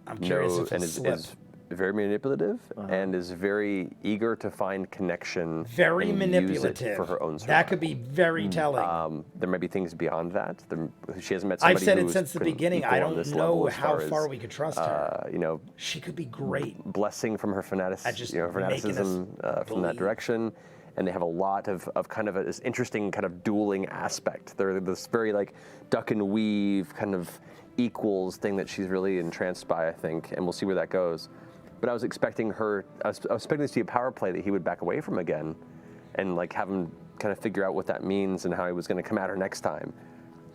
I'm curious if and it is slipped. very manipulative and is very eager to find connection. Very and manipulative. Use it for her own survival. That could be very telling. There may be things beyond that. She hasn't met somebody I've said it who's since the been beginning. equal I on don't this know level as how far far as, we could trust her. She could be great. Blessing from her just making fanaticism us from that believe. direction. And they have a lot of kind of this interesting kind of dueling aspect. They're this very like duck and weave kind of equals thing that she's really entranced by, I think, and we'll see where that goes. But I was expecting I was expecting this to be a power play that he would back away from again, and like have him kind of figure out what that means and how he was going to come at her next time.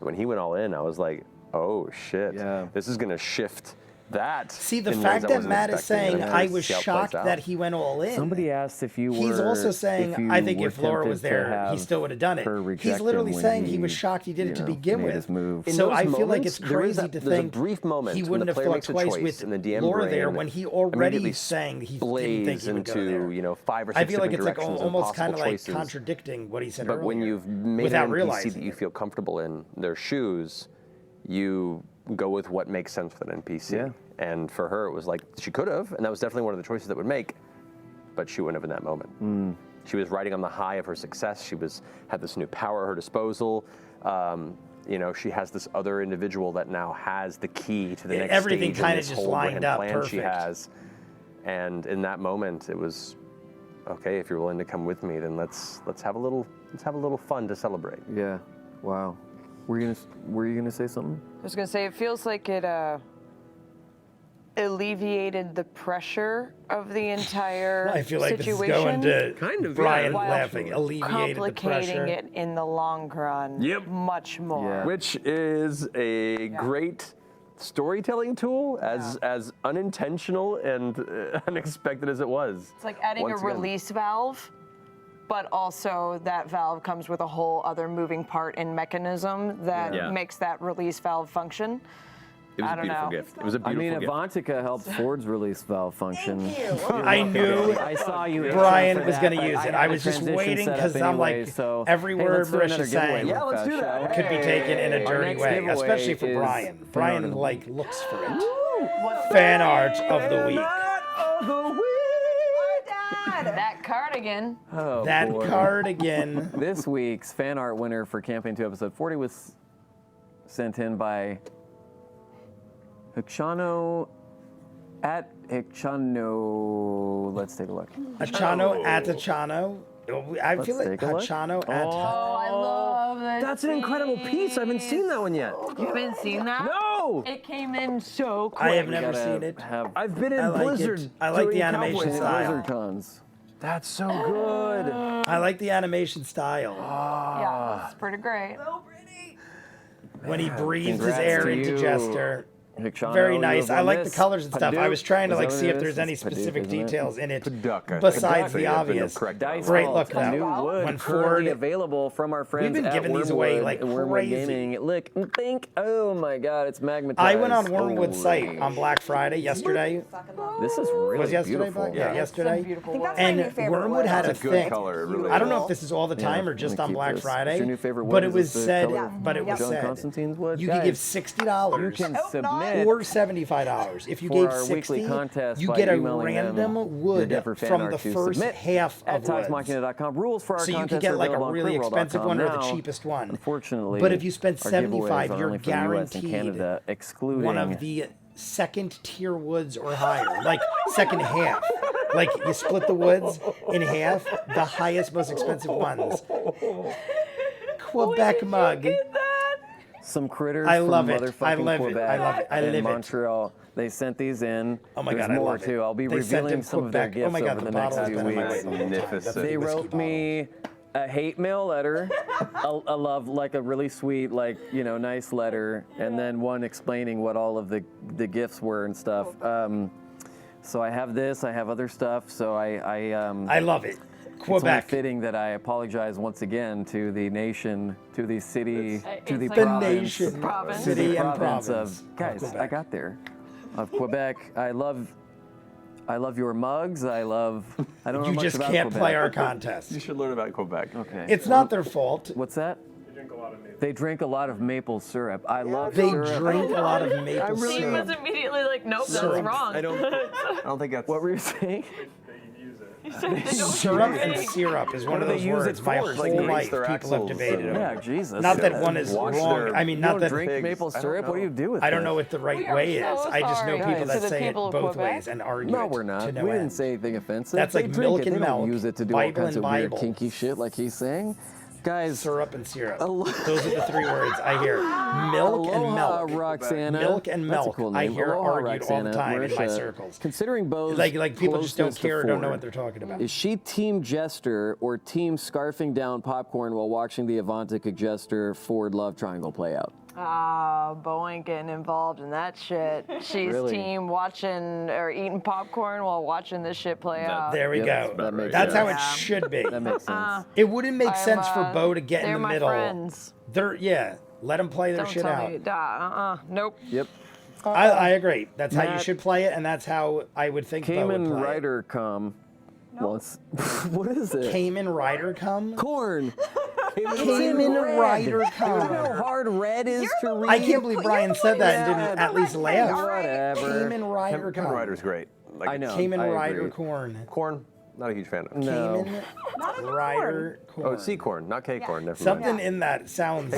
When he went all in, I was like, oh shit, this is going to shift that. See, the in ways fact I that wasn't Matt is expecting, saying, and I we'll was see how it shocked plays out. that he went all in. Somebody asked if you were. He's also saying, I think if Laura was there, he still would have done it. He's literally saying he was shocked he did it to begin with. In So those I feel like moments, it's there is crazy to there's a think brief moment he when wouldn't the have player thought makes a twice choice with and the DM Laura brain there when he already immediately saying he didn't blaze think he would go there. into 5 or 6 I feel like different it's like directions of almost kind of possible like choices. contradicting what he said But earlier. when you've made without an NPC realizing that you it. feel comfortable in their shoes, you go with what makes sense for that NPC. Yeah. And for her, it was like she could have, and that was definitely one of the choices that would make, but she wouldn't have in that moment. She was riding on the high of her success. She had this new power at her disposal. She has this other individual that now has the key to the next everything stage in kinda this just whole lined grand up plan she perfect. has. And in that moment, it was okay. If you're willing to come with me, then let's have a little fun to celebrate. Yeah. Wow. Were you gonna say something? I was gonna say it feels like it alleviated the pressure of the entire I feel like situation. this is going to Kind of, Brian yeah. While laughing, alleviated the complicating pressure. it in the long run. Yep. Much more. Yeah. Which is a great storytelling tool, as unintentional and unexpected as it was. It's like adding Once a again. release valve, but also that valve comes with a whole other moving part and mechanism that Yeah. makes that release valve function. It was I a don't beautiful know. gift. It was a I beautiful mean, gift. Avantika helped Ford's release valve function. I knew I saw you. Brian for was that, going to but use it. had I a was just transition waiting set up because I'm anyway, like, so, every hey, word let's do another Marisha's giveaway saying with Yeah, let's do that. could be taken in a Our dirty next way, giveaway especially for is Brian. Brian, Fernando. like, looks for it. fan art of the week. That cardigan. Oh, That boy. cardigan. This week's fan art winner for Campaign 2, Episode 40 was sent in by Hikshano at Hikshano. Let's take a look. Achano at Achano. I feel like take a look. Achano at. Oh, I love that. That's an incredible piece. I haven't seen that one yet. You haven't seen that? No! It came in so quick. I have never Gotta seen it. have I've been in I like Blizzard. it. I like the doing animation Cowboys. style. Blizzard cons. That's so good. I like the animation style. Yeah, it's pretty great. When he breathed his Congrats air to into you. Jester. Hikshano, Very you nice. have I won like the this. colors and stuff. I was trying to Is like that see what if it there's is? any It's Paduk, specific isn't it? details in it. Paduk. Besides Paduk. the obvious. Dice Great Vault, look, a though. new wood When currently Ford- available from our friends been at giving these away Wormwood like and Wormwood crazy. Gaming. Look, think. Oh my God, it's magnetized. I went on Wormwood's Holy site on Black Friday yesterday. This is really Was yesterday beautiful. Black? Yeah, yesterday. Beautiful That's wood. my new And favorite Wormwood wood. had a It's a good thing. color. It really I don't know is. if this is all the time or just let me on keep Black this. Friday. What's your new favorite but wood? it Is was this the said. color? But it was John said. Constantine's wood. You could give Guys, $60 you can Hope not. submit or $75. If you for gave our 60, weekly contest you by get a emailing them random your wood Denver fan from art the to first submit half at of woods. ToxMachina.com. Rules for our So you contest could get are like a available on really expensive preroll.com one or the now. cheapest one. Unfortunately, But if you spend our giveaways 75, are you're only for the US and guaranteed Canada, excluding one of the second tier woods or higher, like second half. Like you split the woods in half, the highest, most expensive ones. Quebec mug. some critters I love from it. motherfucking I love it. Quebec I love it. I and live it. Montreal. They sent these in. Oh my There's God, I more love it. too. I'll be They sent revealing in some of their Quebec. gifts Oh my God, over the the next bottle few has been in my weeks. way the whole time. That's a They whiskey wrote bottle. me a hate mail letter, a love, like a really sweet, like, you know, nice letter, and then one explaining what all of the gifts were and stuff. So I have this, I have other stuff, so I love it. it's only Quebec. fitting that I apologize once again to the nation, to the city, to the It's like The province, nation, Province. city, and province province. of guys. Quebec. I got there, of Quebec. I love your mugs. I don't know You much just about can't Quebec. play our contest. You should learn about Quebec. Okay. It's not their fault. What's that? They drink a lot of maple syrup. I love They syrup. drink a lot of maple He was syrup. immediately like, nope, Syrup. that's wrong. I don't think that's. What were you saying? Syrup and syrup is one of do they those use words. it My for? Like, whole raise life, their people have axles debated and- over. Yeah, Jesus. Not that one is Wash wrong. their- I mean, You not don't that drink pigs. maple I don't syrup. What do know. you do with I don't it? know what the right We are way is. so I just know sorry people to that the say people it of both Quebec. ways and argue No, it we're to not. no We end. didn't say anything offensive. That's They like drink milk it. and They milk, don't use it to do all Bible kinds and of weird Bible. kinky shit like he's saying. Guys, Syrup and syrup. Alo- Those are the three words I hear. Milk and aloha, milk. Roxana. Milk and That's a milk. cool I name. hear Aloha, argued all the Roxana. time in my Marisha, circles. Considering Bo's Like people just don't closeness to care or don't know Ford, what they're talking about. is she team Jester or team scarfing down popcorn while watching the Avantika Jester Ford love triangle play out? Bo ain't getting involved in that shit. She's Really? team watching or eating popcorn while watching this shit play out. There we Yep, go. that makes That's how it sense. should be. That makes sense. It wouldn't make sense for Bo to get they're in the my middle. friends. Yeah, let them play their Don't shit tell out. me. Nope. Yep. I agree. That's how you Matt- should play it, and that's how I would think Bo would Cayman play it. Rider come once. What is it? Cayman Rider come? Corn. Cayman Rider You know come. how hard red is to read? I can't believe Brian said that and didn't at least laugh. Whatever. Cayman Rider Cayman come. Rider's great. Like, I know. Cayman I Rider agree. corn. Corn, not a huge fan of. No. Cayman Rider corn. Oh, sea corn, not cake corn. Never Something mind. in that sounds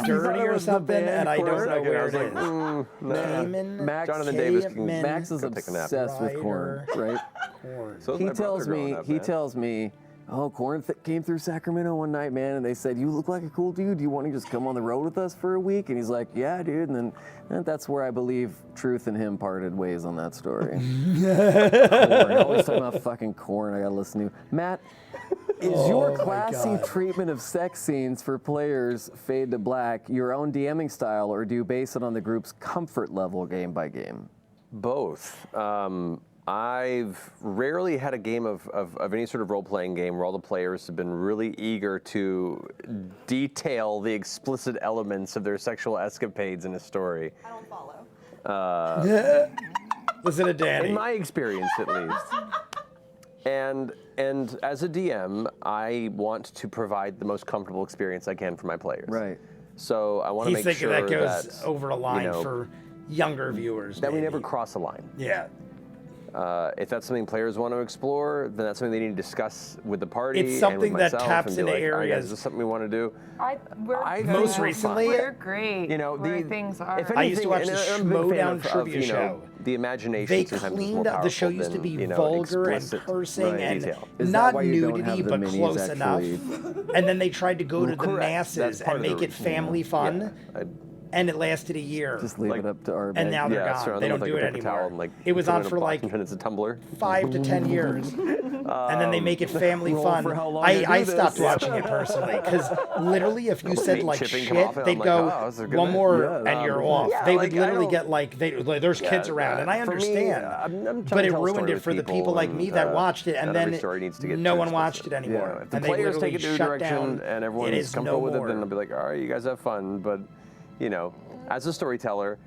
dirty or was the something, band and I For a don't know second, I where was it like, is. Cayman Max- Jonathan Davis can- Cayman Max is Go take a nap. obsessed with corn, right? corn. So was He my brother tells growing me, up, he man. tells me, oh, Corn came through Sacramento one night, man, and they said, you look like a cool dude. Do you want to just come on the road with us for a week? And he's like, yeah, dude. And then that's where I believe Truth and him parted ways on that story. Corn. Always talking about fucking Corn. I gotta listen to. Matt, is your my classy God. treatment of sex scenes for players fade to black your own DMing style, or do you base it on the group's comfort level game by game? Both. I've rarely had a game of any sort of role-playing game where all the players have been really eager to detail the explicit elements of their sexual escapades in a story. I don't follow. Listen to Danny. In my experience, at least. And as a DM, I want to provide the most comfortable experience I can for my players. Right. So I want to He's make thinking sure that goes that over a line you know, for younger viewers. That we maybe. never cross a line. Yeah. If that's something players want to explore, then that's something they need to discuss with the party. It's something and with that myself taps and be into like, "All right, guys, areas- is this something we want to do? Most recently, we're great. You know, where things are. if I used to watch anything, the and I'm a big fan Schmodown of, trivia you know, show. The imagination They sometimes is cleaned more up. The show powerful used to than, be you know, vulgar and explicit cursing and detail. Is that not why you don't nudity, have the but minis close actually? enough. And then they tried to go to the correct. masses That's part and of make the it reason. family fun. Yeah. And it lasted a year. Just leave Like- it up to our And now they're Yeah, gone. surround They them don't with, do like, it a paper towel anymore. and, like, It was put them on in a for box like and turn it into Tumblr. 5 to 10 years. And then they make it family Roll fun. for how long they do I this. stopped watching it personally because literally if you said meat like chipping come shit, off it, they'd I'm like, go oh, this is a good one night. more Yeah, and you're off. yeah, They like, would I literally don't- get like, there's kids around, and I for me, understand. I'm trying But to it tell a ruined story it with for the people like me and, that watched it, and not then every story needs to get no too one watched it explicit. anymore. Yeah. If the And they players literally take it to a shut direction down. and It everyone's is comfortable no with it, more. then I'll be like, all right, you guys have fun. But, you know, as a storyteller,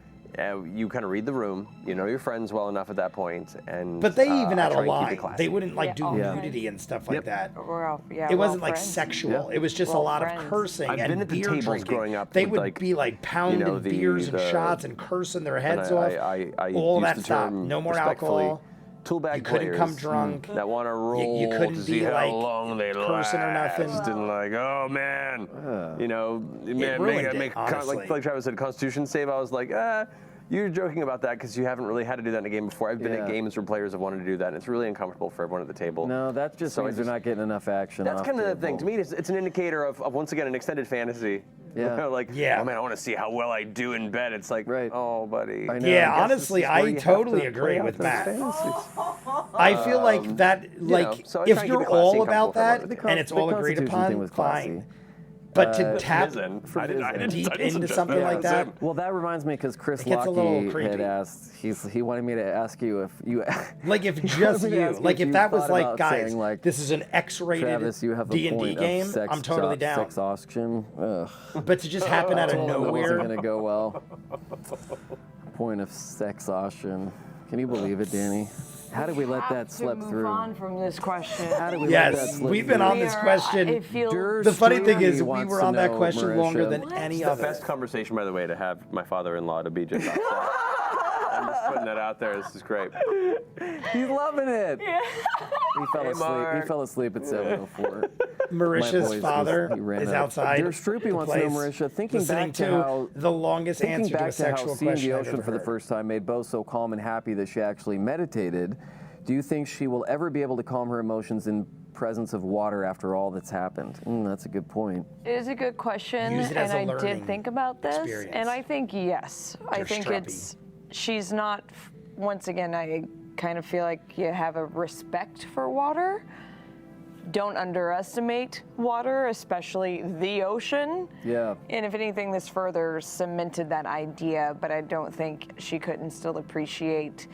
you kind of read the room. You know your friends well enough at that point, and But they even I had a try and keep it line. classy. They wouldn't like Yeah, do all nudity and stuff like that. We're all, yeah, It we're all wasn't like friends. sexual. Yeah. It was just We're a all lot friends. of cursing I've and been at the beer tables drinking. growing up They with, would like, be like pounding you know, beers and the- shots and cursing their And heads off. I All use that the stopped. term No more respectfully, alcohol. Tool bag You couldn't players come drunk. that want to roll you couldn't to see be, how like, long they cursing or last, nothing. and like, oh man, you know, man, ruined make it, honestly. like Travis said, Constitution save. I was like, you're joking about that because you haven't really had to do that in a game before. I've been Yeah. at games where players have wanted to do that, and it's really uncomfortable for everyone at the table. No, that just So I means they're just- not getting enough action. That's off kind of the table. thing. To me, it's an indicator of once again, an extended fantasy. Yeah. You know, like, Yeah. oh man, I want to see how well I do in bed. It's like, Right. oh, buddy. I know. Yeah, I guess honestly, This is where I you have totally to agree play out with those Matt. fantasies. I feel like that, like, so I try if and keep you're it classy all and about comfortable for everyone that at the and it's The all agreed Constitution thing upon, was classy. fine. But to tap Vision. for I didn't Vision. deep I didn't into suggest something that. like that, Well, that reminds me because Chris It gets a little Lockey creepy. had asked. He wanted me to ask you if you. like if he just wanted me to you, ask like if if that was thought like, about guys, saying, like, this is an X-rated Travis, you have a D&D point game, of sex, I'm totally down. sex auction. Ugh. But to just happen out of Told him it wasn't nowhere, gonna go well. Point of sex auction. Can you believe it, Danny? How did we let that slip move through? on from this question. How did we let that yes, slip we've been through? on this question. It feels The funny thing is, He we wants were to on that know, question longer Marisha. than any The other. best conversation, by the way, to have my father-in-law to be just outside. I'm just putting that out there. This is great. He's loving it. He fell asleep. Mark. He fell asleep at 7:04. My Marisha's boys father he ran is up. outside. Dear Stroopy the wants to know, place, Marisha, thinking listening back to how the longest Thinking answer to a back to how sexual seeing question the I've ocean ever for the heard. first time made Bo so calm and happy that she actually meditated, do you think she will ever be able to calm her emotions in presence of water after all that's happened? That's a good point. It is a good question, Use it as and a I learning did think about this, experience. and I think yes. I Dear think Struppy. she's not. Once again, I kind of feel like you have a respect for water. Don't underestimate water, especially the ocean. Yeah. And if anything, this further cemented that idea, but I don't think she couldn't still appreciate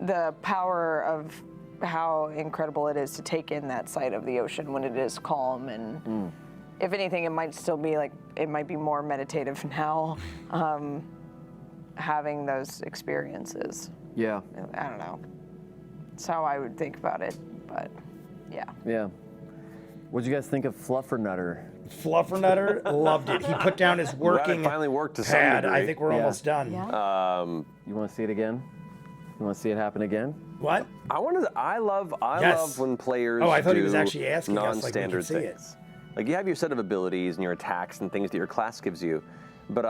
the power of how incredible it is to take in that sight of the ocean when it is calm. And if anything, it might still be like, it might be more meditative now, having those experiences. Yeah. I don't know. That's how I would think about it, but yeah. Yeah. What'd you guys think of Fluffernutter? Fluffernutter loved it. He put down his working It finally worked to some pad. degree. I think we're Yeah. almost done. You want to see it again? You want to see it happen again? What? I love Yes. when players Oh, I thought he was do actually asking us, like, we could non-standard see it. things. Like you have your set of abilities and your attacks and things that your class gives you, but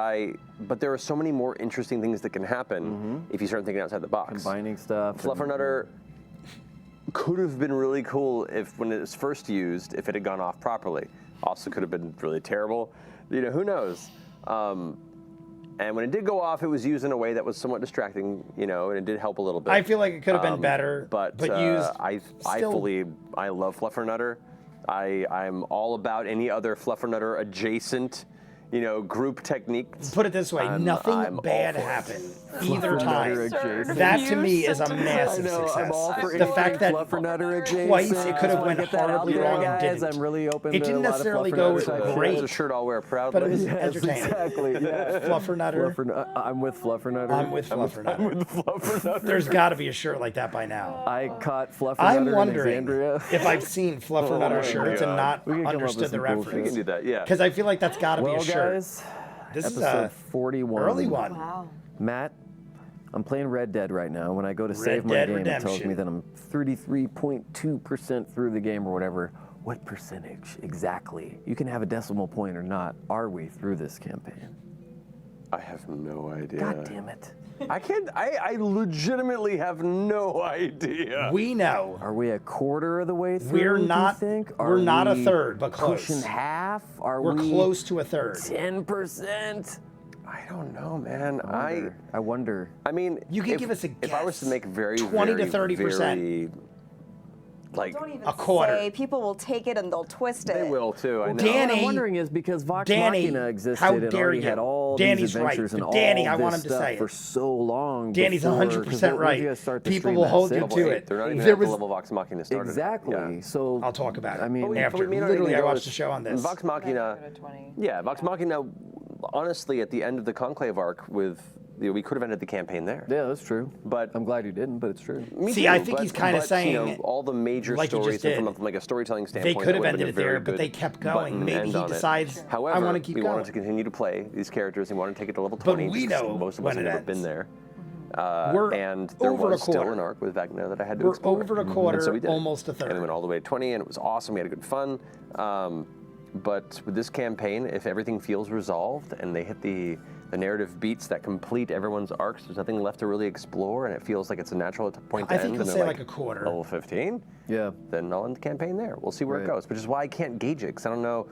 there are so many more interesting things that can happen if you start thinking outside the box. Combining stuff. Fluffernutter could have been really cool if, when it was first used, if it had gone off properly. Also could have been really terrible. You know, who knows? And when it did go off, it was used in a way that was somewhat distracting, you know, and it did help a little bit. I feel like it could have been better, but used I still- I love Fluffernutter. I'm all about any other Fluffernutter adjacent, you know, group techniques. Put it this way, I'm nothing all bad for it. happened either time. adjacent. That to me is a massive I know, success. I'm all for The fact that Fluffernutter adjacent. twice it could have I went get that out horribly there, wrong and guys. didn't. I'm really open It to didn't a lot of necessarily go Fluffernutter type great. It's a shirt I'll wear proudly. but it was Yes, entertaining. exactly. Yeah. Fluffernutter. I'm with Fluffernutter. I'm with Fluffernutter. There's got to be a shirt like that by now. I caught Fluffernutter I'm in wondering Alexandria. if I've seen Fluffernutter my shirts and God. not We can come up with understood the some cool shit. We can reference. do that, yeah. Because I feel like that's got to be Well, a shirt. guys, This is episode a 41. early one. Wow. Matt, I'm playing Red Dead right now. When I go to save my Dead game, it tells Redemption. me that I'm 33.2% through the game or whatever. What percentage exactly? You can have a decimal point or not. Are we through this campaign? I have no idea. God damn it. I can't. I legitimately have no idea. We know. Are we a quarter of the way through? We're not. Do you think? We're Are not a we third, but close. Pushing half? Are We're we close to a third. 10%? I don't know, man. I wonder. I mean, You could if- give us a If I was to guess. make very 20 to very, 30%. very, like Don't even A quarter. say. People will take it and they'll twist it. they will too. I know. Dan- What I'm Danny- wondering is because Vox Danny, Machina existed how and dare already you. had all Danny's these adventures right, and but Danny, all I want this him to stuff say it. for so long. Danny's before, 100% 'cause when did you right. guys start to People stream will at hold you 6? to Wait, it. They're not even There at was- the level Vox Machina started. Exactly. Yeah. So I'll talk about it. I mean, after. But we may not Literally, even I go watched as- the show on this. Vox Machina. Yeah, Vox Machina. Honestly, at the end of the Conclave arc, we could have ended the campaign there. yeah, that's true. But I'm glad you didn't, but it's true. Me See, too, I think but- he's kinda but, saying, all the major like you stories just and did, from like a storytelling They standpoint. could that have would been ended a it there, very but good they kept button going. to Maybe end he on it. decides, However, I want to keep we going. wanted to continue to play these characters. We wanted to take it to level But 20. we because know most of when us have it never ends. been there. We're And there over a was still quarter. an arc with Vecna that I had to We're explore. over a And quarter, so we did. almost a And we third. went all the way to 20, and it was awesome. We had a good fun. But with this campaign, if everything feels resolved and they hit the narrative beats that complete everyone's arcs, there's nothing left to really explore, and it feels like it's a natural point to I end. think he'll and say they're like a quarter. Level 15? Yeah. Then I'll end the campaign there. We'll see where it Right. goes, which is why I can't gauge it, because I don't know.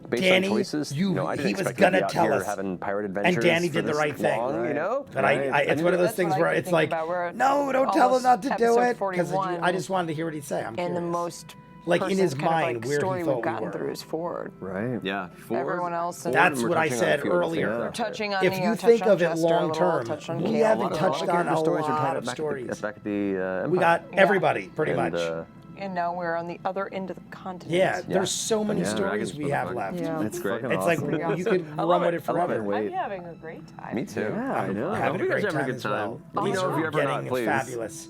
Based Danny, on choices, you- I didn't he was expect him to gonna be out tell here us. having pirate And adventures. Danny for did the this right thing. long, you know? But it's one of those That's things what where I've been it's like, thinking about. We're at no, don't tell him not to do almost it. Because episode I just wanted to hear what he'd say. I'm And curious. the most Like, in his person's kind of, mind, like, where he story thought we've we gotten were. through is Ford. Right. Yeah. Everyone else. And That's We're what I touching on a said few other things earlier. out we're there. touching on. If you touched think on of it Jester a long little, term, touched on we Kale. haven't A touched lot on of a stories are tied lot up of back stories. at the Empire. We got everybody, pretty And, much. And now we're on the other end of the continent. Yeah, there's so many Yeah. stories we have Dragons, left. Yeah. It's great. fucking It's like awesome. you could I love run with it. it I love it. forever. Wait. I'm having a great time. Me too. Yeah, I know. Having a hope you guys great are having a time good as well. time. Let me These know if are you're ever getting not, please. fabulous.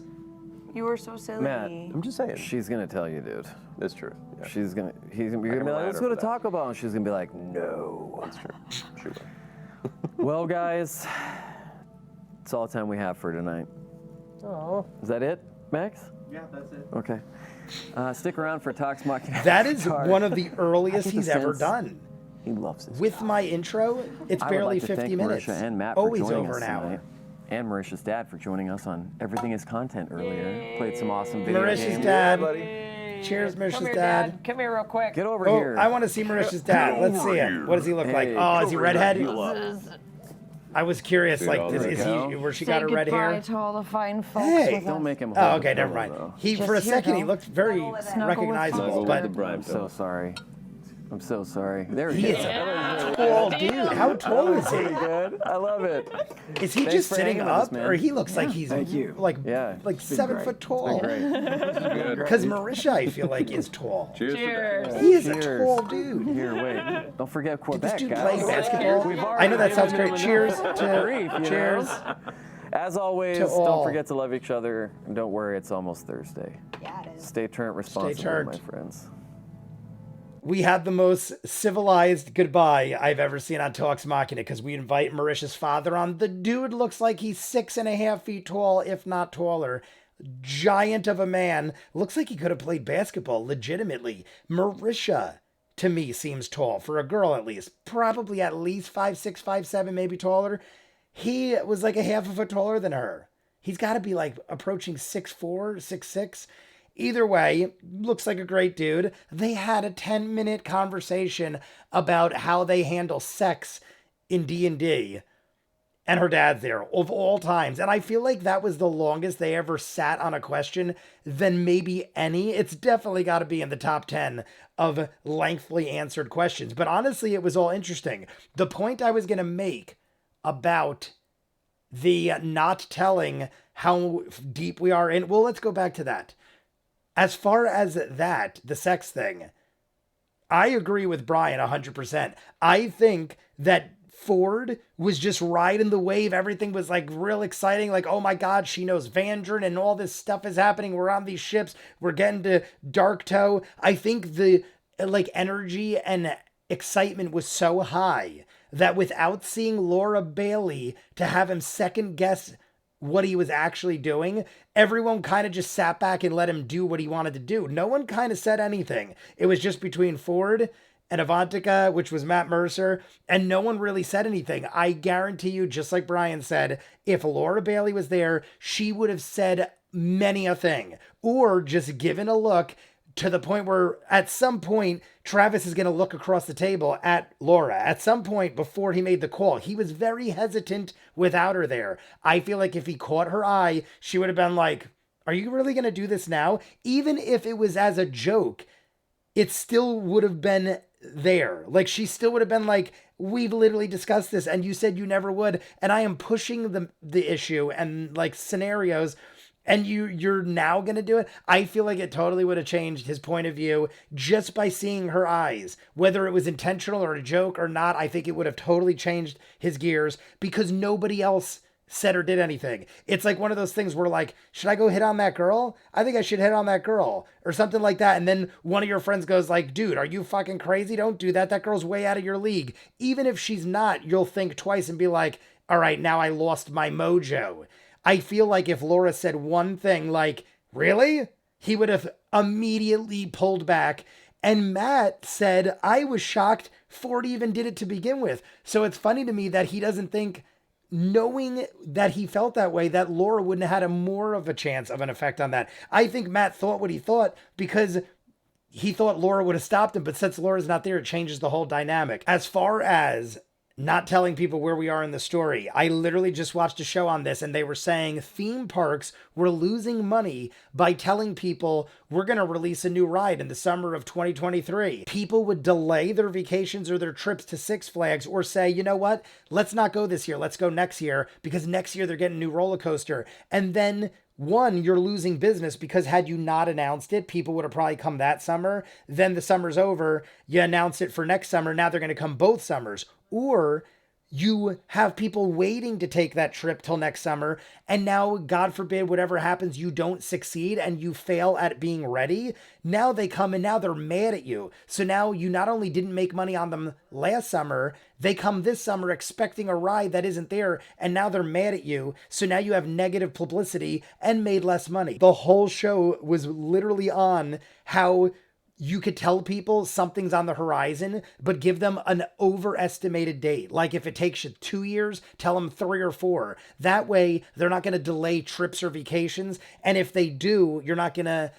You were so silly. Matt, I'm just saying. She's gonna tell you, dude. It's true. Yeah. You're gonna be can like, rely on let's her go to for that. Taco Bell, and she's gonna be like, no. That's true. She will. Well, guys, it's all the time we have for tonight. Oh. Is that it, Max? Yeah, that's it. Okay. Stick around for Talks Machina. That is Card. one of the earliest I get the he's ever sense done. He loves this. With my intro, it's I would barely like to 50 thank minutes. Marisha and Matt Always for joining over us an hour. tonight. And Marisha's dad for joining us on Everything is Content earlier. Played some awesome video Marisha's games. dad. buddy. Cheers, Come Marisha's here, dad. Come here real quick. Get over Oh, here. I want to see Marisha's dad. Let's see him. What does he look like? Hey, Oh, get is he over redhead? here. I was curious. Like, there is we go. he? Where she Say got her red goodbye hair? to all the fine folks Hey. with Don't us. make him Oh, hold okay, the never pillow, mind. though. He Just for a here, second he though. looked very Snuggle with recognizable, us. but I'm so sorry. I'm so sorry. There he he is. is a tall dude. How tall is he? Good. I love it. Is he Thanks just for sitting hanging with us, up, man. or he looks like he's like Yeah. 7 foot tall? Great. Because Marisha, I feel like, is tall. Cheers. He is a Cheers. tall dude. Here, wait. Don't forget This Quebec, dude guys. playing basketball. We've I know that sounds already great. given Cheers them to grief, you know? cheers. As always, To all. don't forget to love each other. And don't worry, it's almost Thursday. Yeah, it is. Stay turnt responsibly, turnt. my friends. We had the most civilized goodbye I've ever seen on Talks Machina because we invite Marisha's father on. The dude looks like he's 6.5 feet tall, if not taller. Giant of a man. Looks like he could have played basketball legitimately. Marisha, to me, seems tall, for a girl at least. Probably at least 5'6", 5'7", maybe taller. He was like a half a foot taller than her. He's got to be like approaching 6'4", 6'6". Either way, looks like a great dude. They had a 10-minute conversation about how they handle sex in D&D. And her dad's there, of all times. And I feel like that was the longest they ever sat on a question than maybe any. It's definitely got to be in the top 10 of lengthily answered questions. But honestly, it was all interesting. The point I was going to make about the not telling how deep we are in... Well, let's go back to that. As far as that, the sex thing, I agree with Brian 100%. I think that Ford was just riding the wave. Everything was like real exciting. Like, oh my God, she knows Vandrin and all this stuff is happening. We're on these ships. We're getting to Dark Toe. I think the like energy and excitement was so high that without seeing Laura Bailey to have him second guess what he was actually doing, everyone kind of just sat back and let him do what he wanted to do. No one kind of said anything. It was just between Ford and Avantika, which was Matt Mercer, and no one really said anything. I guarantee you, just like Brian said, if Laura Bailey was there, she would have said many a thing, or just given a look to the point where at some point Travis is going to look across the table at Laura. At some point before he made the call, he was very hesitant without her there. I feel like if he caught her eye, she would have been like, are you really going to do this now? Even if it was as a joke, it still would have been there. Like, she still would have been like, we've literally discussed this and you said you never would, and I am pushing the issue and like scenarios, and you're now going to do it. I feel like it totally would have changed his point of view just by seeing her eyes. Whether it was intentional or a joke or not, I think it would have totally changed his gears because nobody else said or did anything. It's like one of those things where like, should I go hit on that girl? I think I should hit on that girl or something like that. And then one of your friends goes like, dude, are you fucking crazy? Don't do that. That girl's way out of your league. Even if she's not, you'll think twice and be like, all right, now I lost my mojo. I feel like if Laura said one thing like, really? He would have immediately pulled back. And Matt said, I was shocked Ford even did it to begin with. So it's funny to me that he doesn't think, knowing that he felt that way, that Laura wouldn't have had a more of a chance of an effect on that. I think Matt thought what he thought because he thought Laura would have stopped him. But since Laura's not there, it changes the whole dynamic. As far as not telling people where we are in the story, I literally just watched a show on this and they were saying theme parks were losing money by telling people we're going to release a new ride in the summer of 2023. People would delay their vacations or their trips to Six Flags or say, you know what, let's not go this year, let's go next year, because next year they're getting a new roller coaster. And then one, you're losing business because had you not announced it, people would have probably come that summer. Then the summer's over, you announce it for next summer, now they're going to come both summers. Or you have people waiting to take that trip till next summer, and now, God forbid, whatever happens, you don't succeed and you fail at being ready. Now they come and now they're mad at you. So now you not only didn't make money on them last summer, they come this summer expecting a ride that isn't there, and now they're mad at you. So now you have negative publicity and made less money. The whole show was literally on how you could tell people something's on the horizon, but give them an overestimated date. Like if it takes you 2 years, tell them 3 or 4. That way, they're not going to delay trips or vacations. And if they do, you're not going to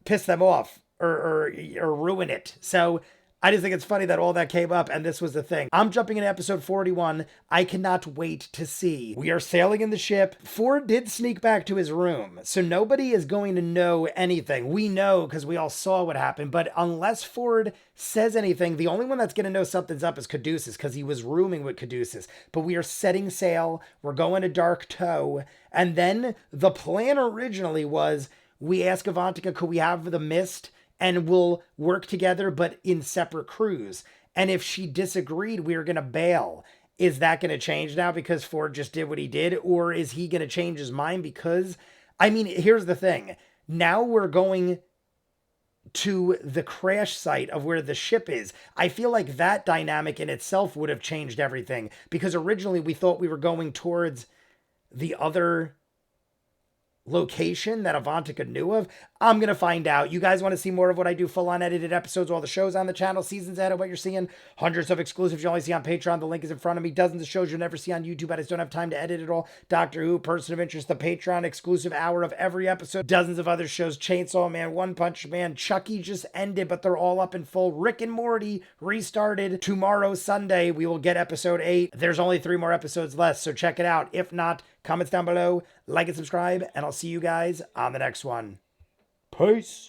piss them off or ruin it. So I just think it's funny that all that came up and this was the thing. I'm jumping into episode 41. I cannot wait to see. We are sailing in the ship. Ford did sneak back to his room, so nobody is going to know anything. We know because we all saw what happened, but unless Ford says anything, the only one that's going to know something's up is Caduceus because he was rooming with Caduceus. But we are setting sail. We're going to Dark Toe. And then the plan originally was we ask Avantika, could we have the mist? And we'll work together, but in separate crews. And if she disagreed, we were going to bail. Is that going to change now because Ford just did what he did? Or is he going to change his mind because, I mean, here's the thing. Now we're going to the crash site of where the ship is. I feel like that dynamic in itself would have changed everything because originally we thought we were going towards the other location that Avantika knew of. I'm going to find out. You guys want to see more of what I do, full on edited episodes, all the shows on the channel, seasons ahead of what you're seeing, hundreds of exclusives you only see on Patreon. The link is in front of me. Dozens of shows you'll never see on YouTube. I just don't have time to edit it all. Doctor Who, Person of Interest, the Patreon exclusive hour of every episode. Dozens of other shows. Chainsaw Man, One Punch Man, Chucky just ended, but they're all up in full. Rick and Morty restarted. Tomorrow, Sunday, we will get episode 8. There's only 3 more episodes left, so check it out. If not, comments down below, like and subscribe, and I'll see you guys on the next one. Peace.